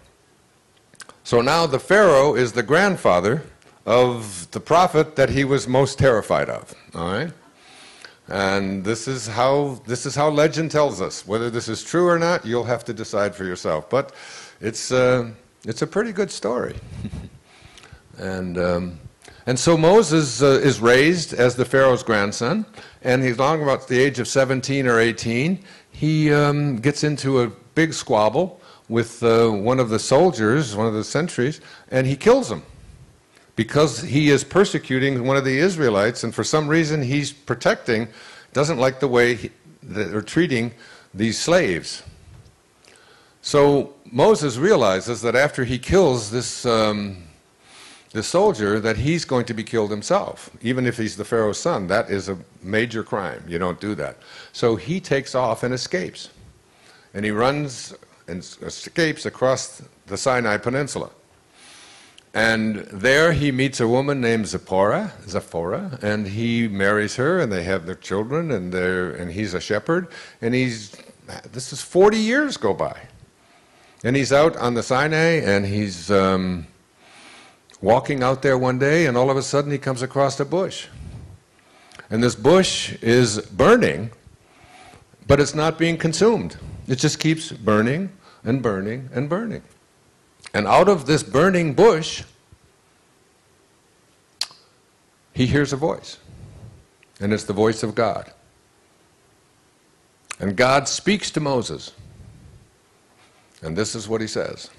So now the Pharaoh is the grandfather of the prophet that he was most terrified of. All right? And this is how legend tells us. Whether this is true or not, you'll have to decide for yourself. But it's a pretty good story. And so Moses is raised as the Pharaoh's grandson, and he's long about the age of 17 or 18. He gets into a big squabble with one of the soldiers, one of the sentries, and he kills him because he is persecuting one of the Israelites, and for some reason he's protecting, doesn't like the way they're treating these slaves. So Moses realizes that after he kills this soldier, that he's going to be killed himself. Even if he's the Pharaoh's son, that is a major crime. You don't do that. So he takes off and escapes. And he runs and escapes across the Sinai Peninsula. And there he meets a woman named Zipporah, and he marries her, and they have their children, and he's a shepherd, and this is 40 years go by. And he's out on the Sinai, and he's walking out there one day, and all of a sudden he comes across a bush. And this bush is burning, but it's not being consumed. It just keeps burning and burning and burning. And out of this burning bush, he hears a voice. And it's the voice of God. And God speaks to Moses. And this is what he says.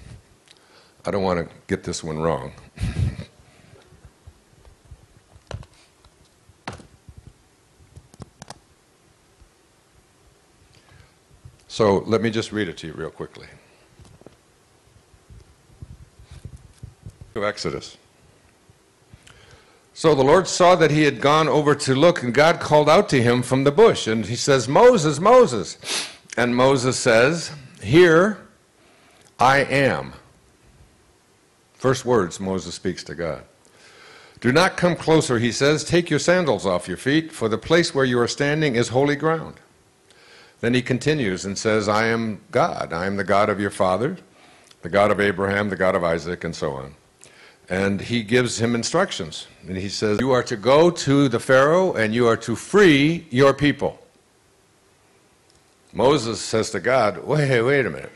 I don't want to get this one wrong. So let me just read it to you real quickly. To Exodus. So the Lord saw that he had gone over to look, and God called out to him from the bush, and he says, Moses, Moses. And Moses says, Here I am. First words Moses speaks to God. Do not come closer, he says. Take your sandals off your feet, for the place where you are standing is holy ground. Then he continues and says, I am God. I am the God of your father, the God of Abraham, the God of Isaac, and so on. And he gives him instructions. And he says, you are to go to the Pharaoh and you are to free your people. Moses says to God, wait a minute.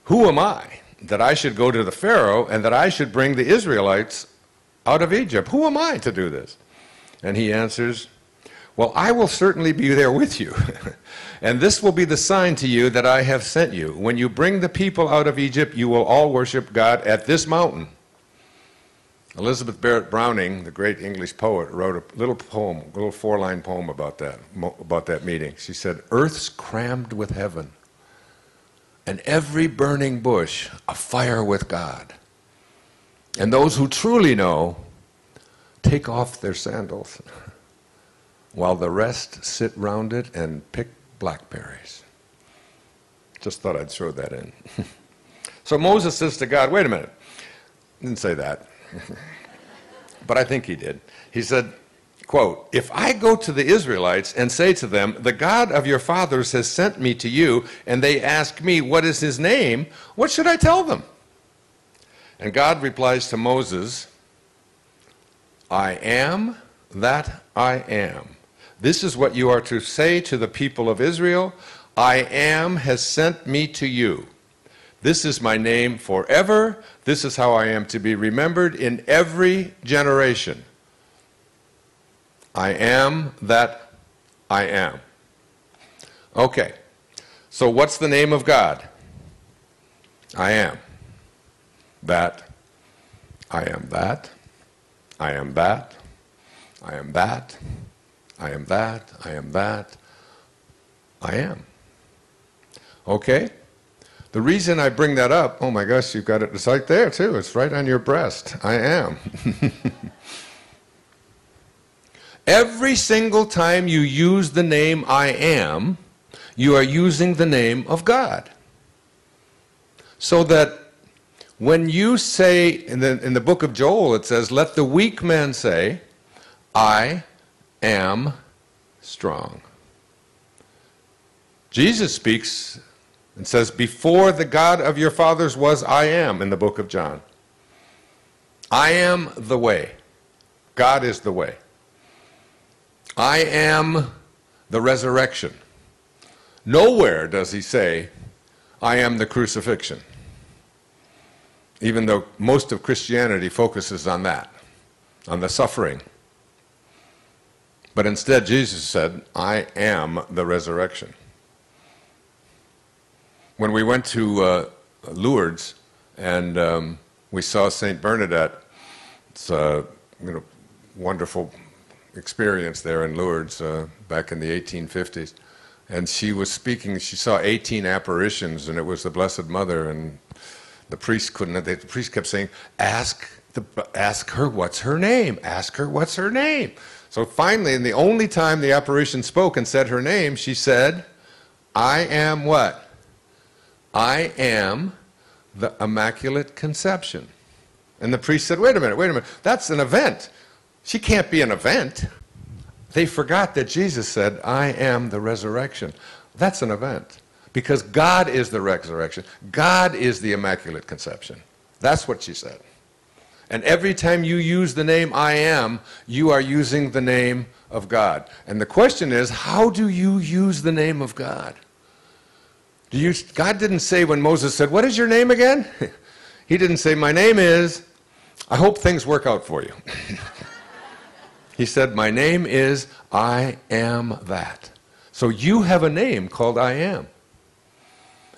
Who am I that I should go to the Pharaoh and that I should bring the Israelites out of Egypt? Who am I to do this? And he answers, well, I will certainly be there with you. And this will be the sign to you that I have sent you. When you bring the people out of Egypt, you will all worship God at this mountain. Elizabeth Barrett Browning, the great English poet, wrote a little poem, a little four-line poem about that meeting. She said, earth's crammed with heaven, and every burning bush afire with God. And those who truly know take off their sandals, while the rest sit round it and pick blackberries. Just thought I'd throw that in. So Moses says to God, wait a minute. Didn't say that. But I think he did. He said, quote, if I go to the Israelites and say to them, the God of your fathers has sent me to you, and they ask me, what is his name? What should I tell them? And God replies to Moses, I am that I am. This is what you are to say to the people of Israel. I am has sent me to you. This is my name forever. This is how I am to be remembered in every generation. I am that I am. Okay, so what's the name of God? I am. That. I am that. I am that. I am that. I am that. I am that. I am. Okay? The reason I bring that up, oh my gosh, you've got it, it's right there too, it's right on your breast. I am. Every single time you use the name I am, you are using the name of God. So that when you say, in the book of Joel it says, let the weak man say, I am strong. Jesus speaks and says, before the God of your fathers was, I am, in the book of John. I am the way. God is the way. I am the resurrection. Nowhere does he say, I am the crucifixion. Even though most of Christianity focuses on that, on the suffering. But instead, Jesus said, I am the resurrection. When we went to Lourdes and we saw St. Bernadette, it's a wonderful experience there in Lourdes back in the 1850s. And she was speaking, she saw 18 apparitions, and it was the Blessed Mother, and the priest the priest kept saying, ask her what's her name, ask her what's her name. So finally, and the only time the apparition spoke and said her name, she said, I am what? I am the Immaculate Conception. And the priest said, wait a minute, that's an event. She can't be an event. They forgot that Jesus said, I am the resurrection. That's an event. Because God is the resurrection. God is the Immaculate Conception. That's what she said. And every time you use the name I am, you are using the name of God. And the question is, how do you use the name of God? God didn't say when Moses said, what is your name again? He didn't say, my name is, I hope things work out for you. He said, my name is I am that. So you have a name called I am.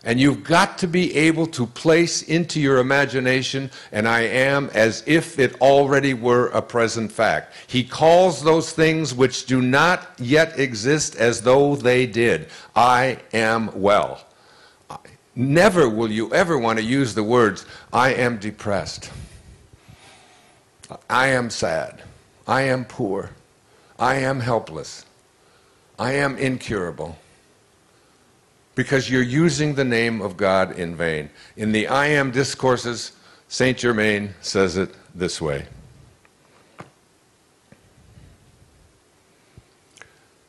And you've got to be able to place into your imagination an I am as if it already were a present fact. He calls those things which do not yet exist as though they did. I am well. Never will you ever want to use the words, I am depressed. I am sad. I am poor. I am helpless. I am incurable. Because you're using the name of God in vain. In the I am discourses, Saint Germain says it this way.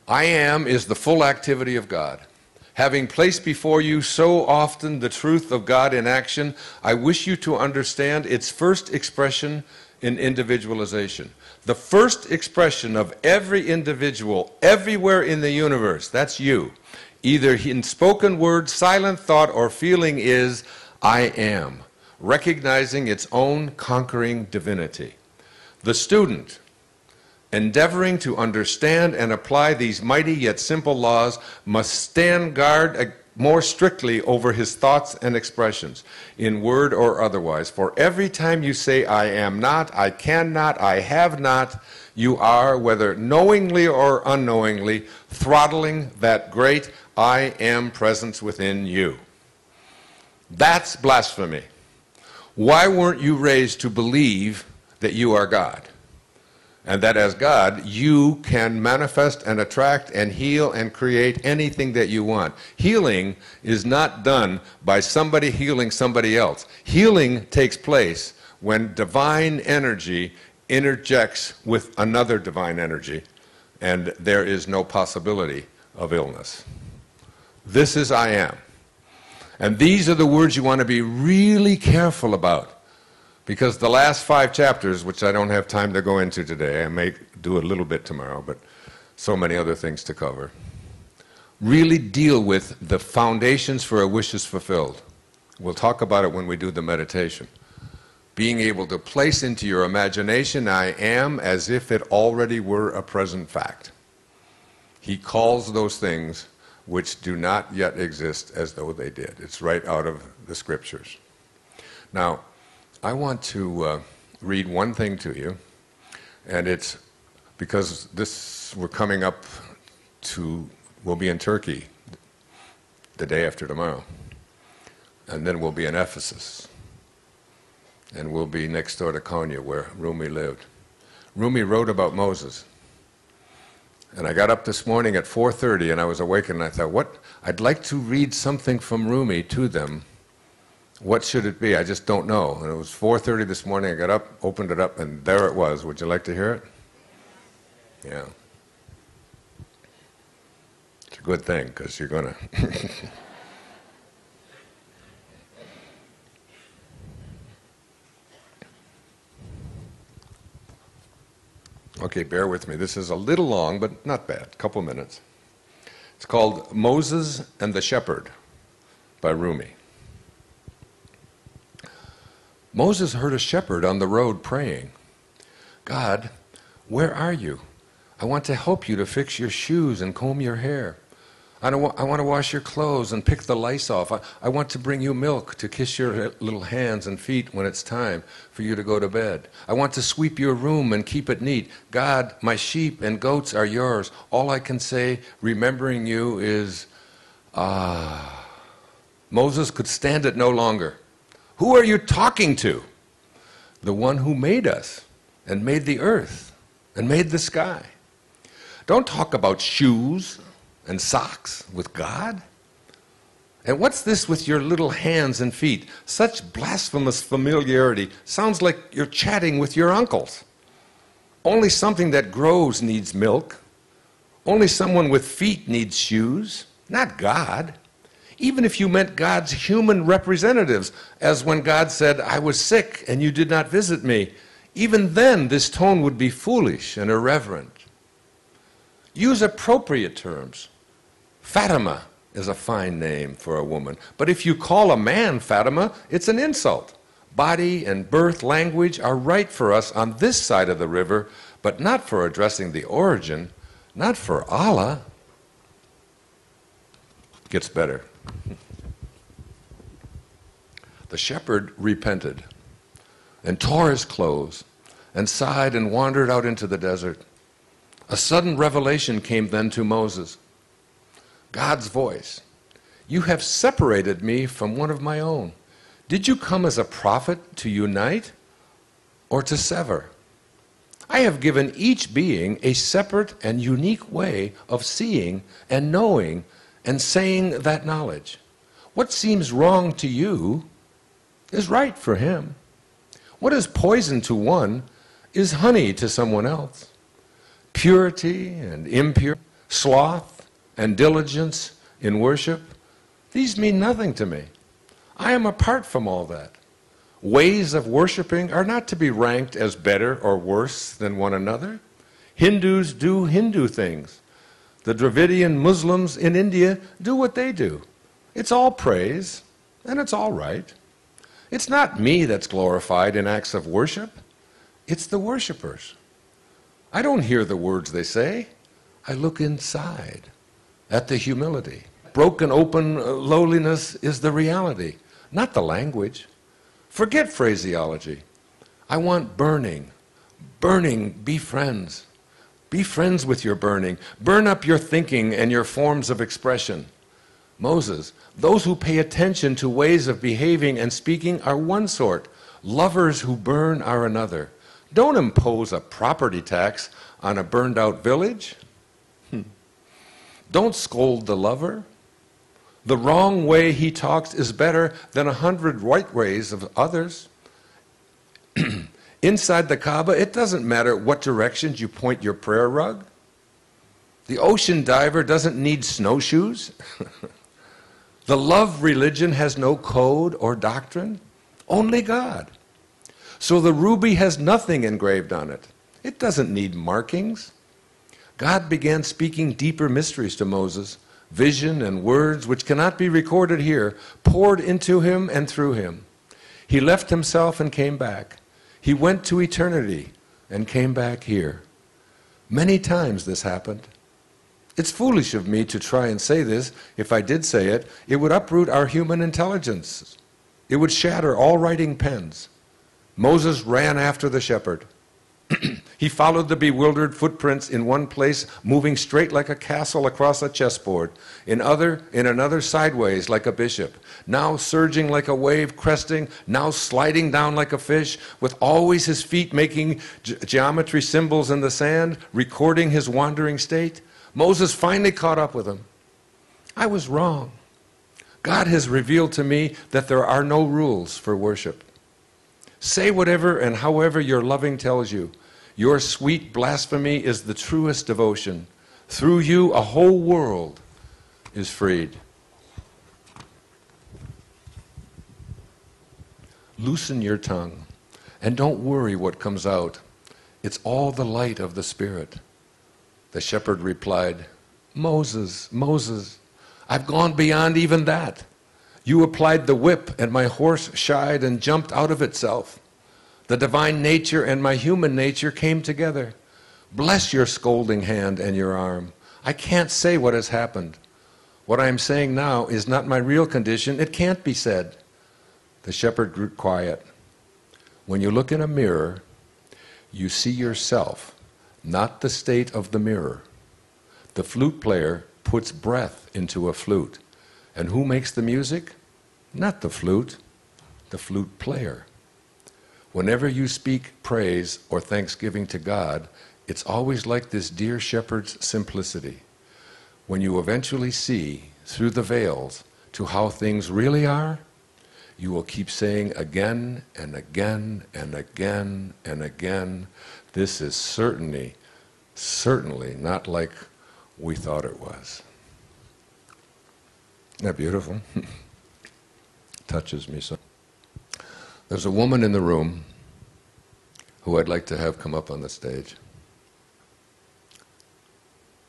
I am is the full activity of God. Having placed before you so often the truth of God in action, I wish you to understand its first expression in individualization. The first expression of every individual everywhere in the universe, that's you, either in spoken word, silent thought, or feeling, is I am, recognizing its own conquering divinity. The student, endeavoring to understand and apply these mighty yet simple laws, must stand guard more strictly over his thoughts and expressions, in word or otherwise. For every time you say, I am not, I cannot, I have not, you are, whether knowingly or unknowingly, throttling that great I am presence within you. That's blasphemy. Why weren't you raised to believe that you are God? And that as God, you can manifest and attract and heal and create anything that you want. Healing is not done by somebody healing somebody else. Healing takes place when divine energy interjects with another divine energy, and there is no possibility of illness. This is I am. And these are the words you want to be really careful about. Because the last 5 chapters, which I don't have time to go into today, I may do a little bit tomorrow, but so many other things to cover, really deal with the foundations for a wish is fulfilled. We'll talk about it when we do the meditation. Being able to place into your imagination, I am, as if it already were a present fact. He calls those things which do not yet exist as though they did. It's right out of the scriptures. Now, I want to read one thing to you, and it's because we're coming up to, we'll be in Turkey the day after tomorrow, and then we'll be in Ephesus, and we'll be next door to Konya where Rumi lived. Rumi wrote about Moses, and I got up this morning at 4:30 and I was awakened and I thought, I'd like to read something from Rumi to them. What should it be? I just don't know. And it was 4:30 this morning. I got up, opened it up, and there it was. Would you like to hear it? Yeah. It's a good thing, because you're going to... Okay, bear with me. This is a little long, but not bad. A couple minutes. It's called Moses and the Shepherd by Rumi. Moses heard a shepherd on the road praying, God, where are you? I want to help you to fix your shoes and comb your hair. I want to wash your clothes and pick the lice off. I want to bring you milk to kiss your little hands and feet when it's time for you to go to bed. I want to sweep your room and keep it neat. God, my sheep and goats are yours. All I can say, remembering you, is Ah, Moses could stand it no longer. Who are you talking to? The one who made us and made the earth and made the sky. Don't talk about shoes and socks with God. And what's this with your little hands and feet? Such blasphemous familiarity. Sounds like you're chatting with your uncles. Only something that grows needs milk. Only someone with feet needs shoes, not God. Even if you meant God's human representatives, as when God said, I was sick and you did not visit me, even then this tone would be foolish and irreverent. Use appropriate terms. Fatima is a fine name for a woman, but if you call a man Fatima, it's an insult. Body and birth language are right for us on this side of the river, but not for addressing the origin, not for Allah. Gets better. The shepherd repented and tore his clothes and sighed and wandered out into the desert. A sudden revelation came then to Moses. God's voice. You have separated me from one of my own. Did you come as a prophet to unite or to sever? I have given each being a separate and unique way of seeing and knowing and saying that knowledge. What seems wrong to you is right for him. What is poison to one is honey to someone else. Purity and impurity, sloth and diligence in worship, these mean nothing to me. I am apart from all that. Ways of worshiping are not to be ranked as better or worse than one another. Hindus do Hindu things. The Dravidian Muslims in India do what they do. It's all praise, and it's all right. It's not me that's glorified in acts of worship. It's the worshipers. I don't hear the words they say. I look inside at the humility. Broken open lowliness is the reality, not the language. Forget phraseology. I want burning. Burning, be friends. Be friends with your burning. Burn up your thinking and your forms of expression. Moses, those who pay attention to ways of behaving and speaking are one sort. Lovers who burn are another. Don't impose a property tax on a burned out village. Don't scold the lover. The wrong way he talks is better than 100 right ways of others. Inside the Kaaba, it doesn't matter what directions you point your prayer rug. The ocean diver doesn't need snowshoes. The love religion has no code or doctrine, only God. So the ruby has nothing engraved on it. It doesn't need markings. God began speaking deeper mysteries to Moses. Vision and words which cannot be recorded here poured into him and through him. He left himself and came back. He went to eternity and came back here. Many times this happened. It's foolish of me to try and say this. If I did say it, it would uproot our human intelligence. It would shatter all writing pens. Moses ran after the shepherd. He followed the bewildered footprints in one place, moving straight like a castle across a chessboard, in another sideways like a bishop, now surging like a wave cresting, now sliding down like a fish, with always his feet making geometry symbols in the sand, recording his wandering state. Moses finally caught up with him. I was wrong. God has revealed to me that there are no rules for worship. Say whatever and however your loving tells you. Your sweet blasphemy is the truest devotion. Through you, a whole world is freed. Loosen your tongue, and don't worry what comes out. It's all the light of the Spirit. The shepherd replied, Moses, Moses, I've gone beyond even that. You applied the whip, and my horse shied and jumped out of itself. The divine nature and my human nature came together. Bless your scolding hand and your arm. I can't say what has happened. What I am saying now is not my real condition. It can't be said. The shepherd grew quiet. When you look in a mirror, you see yourself, not the state of the mirror. The flute player puts breath into a flute. And who makes the music? Not the flute player. Whenever you speak praise or thanksgiving to God, it's always like this dear shepherd's simplicity. When you eventually see through the veils to how things really are, you will keep saying again and again and again and again, this is certainly not like we thought it was. Isn't that beautiful? Touches me so. There's a woman in the room who I'd like to have come up on the stage.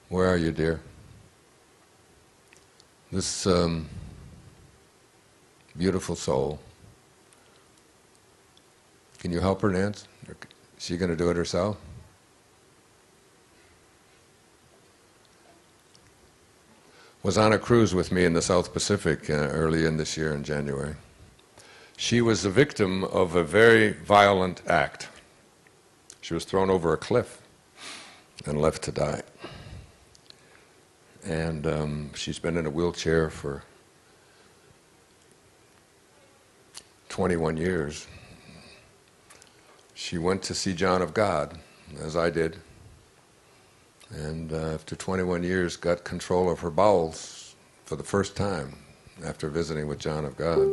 Where are you, dear? This beautiful soul. Can you help her, Nance? Or is she going to do it herself? Was on a cruise with me in the South Pacific early in this year in January. She was the victim of a very violent act. She was thrown over a cliff and left to die. And she's been in a wheelchair for 21 years. She went to see John of God, as I did, and after 21 years got control of her bowels for the first time after visiting with John of God,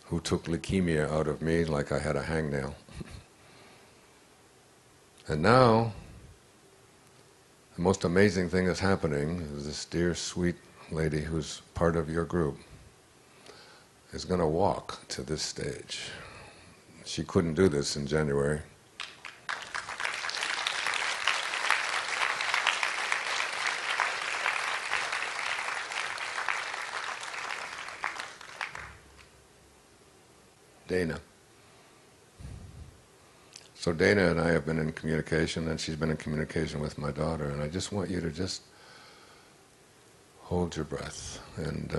who took leukemia out of me like I had a hangnail. And now, the most amazing thing that's happening is this dear, sweet lady who's part of your group is going to walk to this stage. She couldn't do this in January. Dana. So Dana and I have been in communication, and she's been in communication with my daughter, and I just want you to just hold your breath and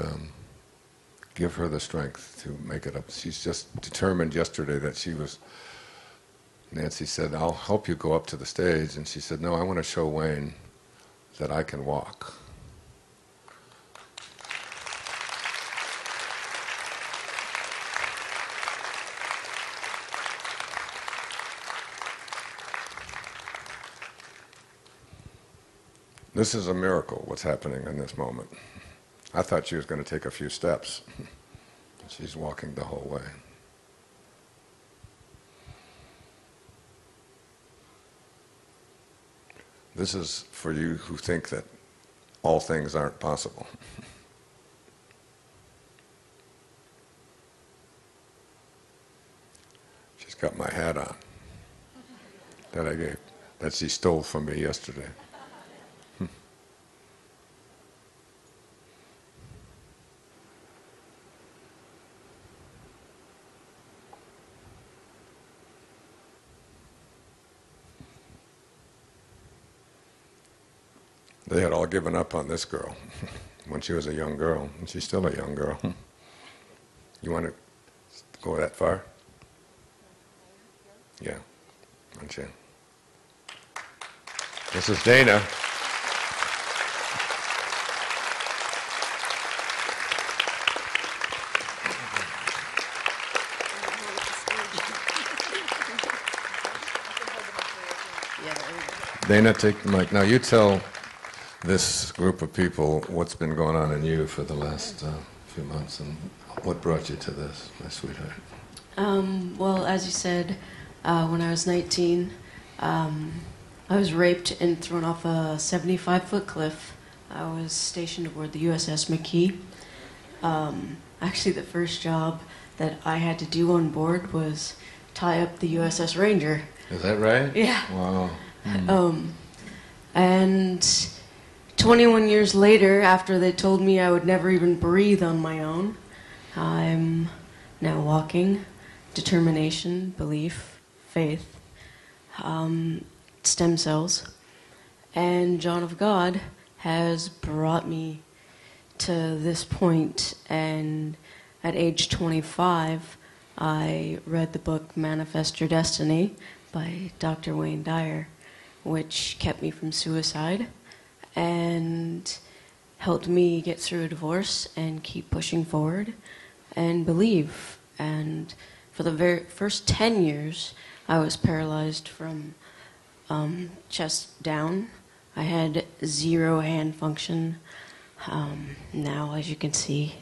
give her the strength to make it up. She's just determined yesterday that she was, Nancy said, I'll help you go up to the stage, and she said, no, I want to show Wayne that I can walk. This is a miracle, what's happening in this moment. I thought she was going to take a few steps. She's walking the whole way. This is for you who think that all things aren't possible. She's got my hat on that she stole from me yesterday. They had all given up on this girl when she was a young girl, and she's still a young girl. You want to go that far? Yeah. This is Dana. Dana, take the mic. Now you tell this group of people what's been going on in you for the last few months and what brought you to this, my sweetheart. Well, as you said, when I was 19, I was raped and thrown off a 75-foot cliff. I was stationed aboard the USS McKee. Actually, the first job that I had to do on board was tie up the USS Ranger. Is that right? Yeah. Wow. And 21 years later, after they told me I would never even breathe on my own, I'm now walking. Determination, belief, faith, stem cells. And John of God has brought me to this point, and at age 25, I read the book Manifest Your Destiny by Dr. Dyer, which kept me from suicide and helped me get through a divorce and keep pushing forward and believe. And for the very first 10 years, I was paralyzed from chest down. I had 0 hand function. Now, as you can see,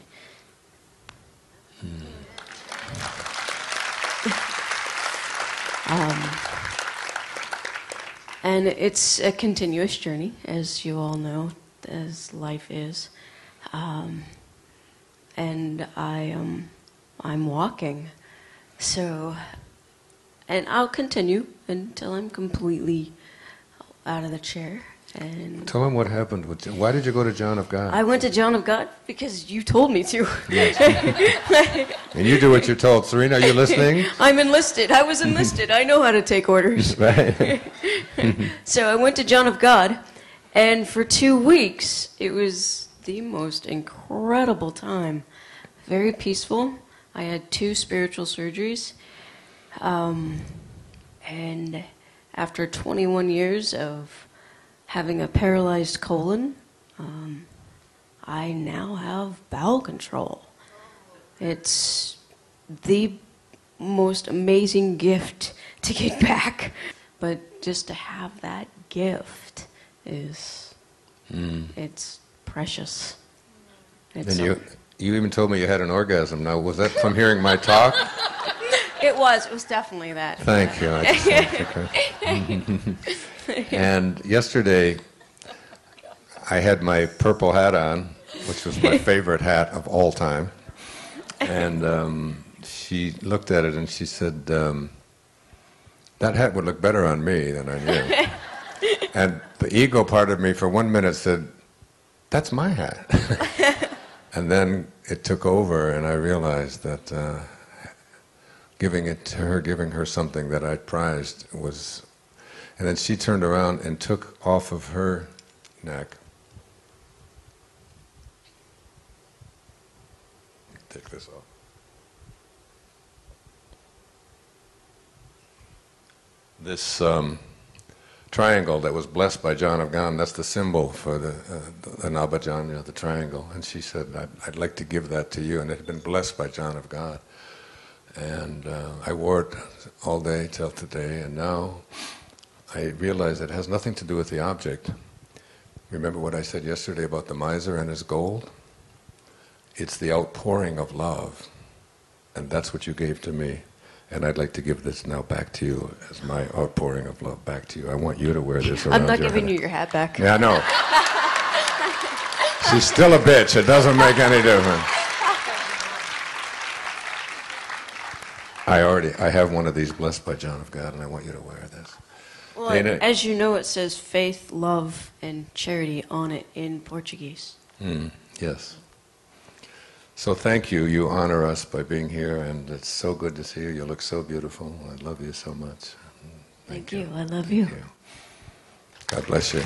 and it's a continuous journey, as you all know, as life is. And I'm walking. So, and I'll continue until I'm completely out of the chair. And Tell him what happened. Why did you go to John of God? I went to John of God because you told me to. Yes. And you do what you're told. Serena, are you listening? I'm enlisted. I was enlisted. I know how to take orders. Right. So I went to John of God, and for 2 weeks, it was the most incredible time. Very peaceful. I had 2 spiritual surgeries. And after 21 years of having a paralyzed colon, I now have bowel control. It's the most amazing gift to get back. But just to have that gift is, it's precious. It's And you even told me you had an orgasm. Now, was that from hearing my talk? It was definitely that. Thank you. And yesterday, I had my purple hat on, which was my favorite hat of all time. And she looked at it and she said, that hat would look better on me than on you. And the ego part of me for 1 minute said, that's my hat. And then it took over and I realized that giving it to her, giving her something that I prized was... And then she turned around and took off of her neck. Take this off. This triangle that was blessed by John of God, that's the symbol for the Nabajanya, the triangle. And she said, I'd like to give that to you. And it had been blessed by John of God. And I wore it all day till today. And now I realize it has nothing to do with the object. Remember what I said yesterday about the miser and his gold? It's the outpouring of love. And that's what you gave to me. And I'd like to give this now back to you as my outpouring of love back to you. I want you to wear this around I'm not your giving head. you your hat back. Yeah, I know. She's still a bitch. It doesn't make any difference. I have one of these blessed by John of God, and I want you to wear this. Well, as you know, it says faith, love, and charity on it in Portuguese. Yes. So thank you. You honor us by being here, and it's so good to see you. You look so beautiful. I love you so much. Thank you. I love you. Thank you. God bless you.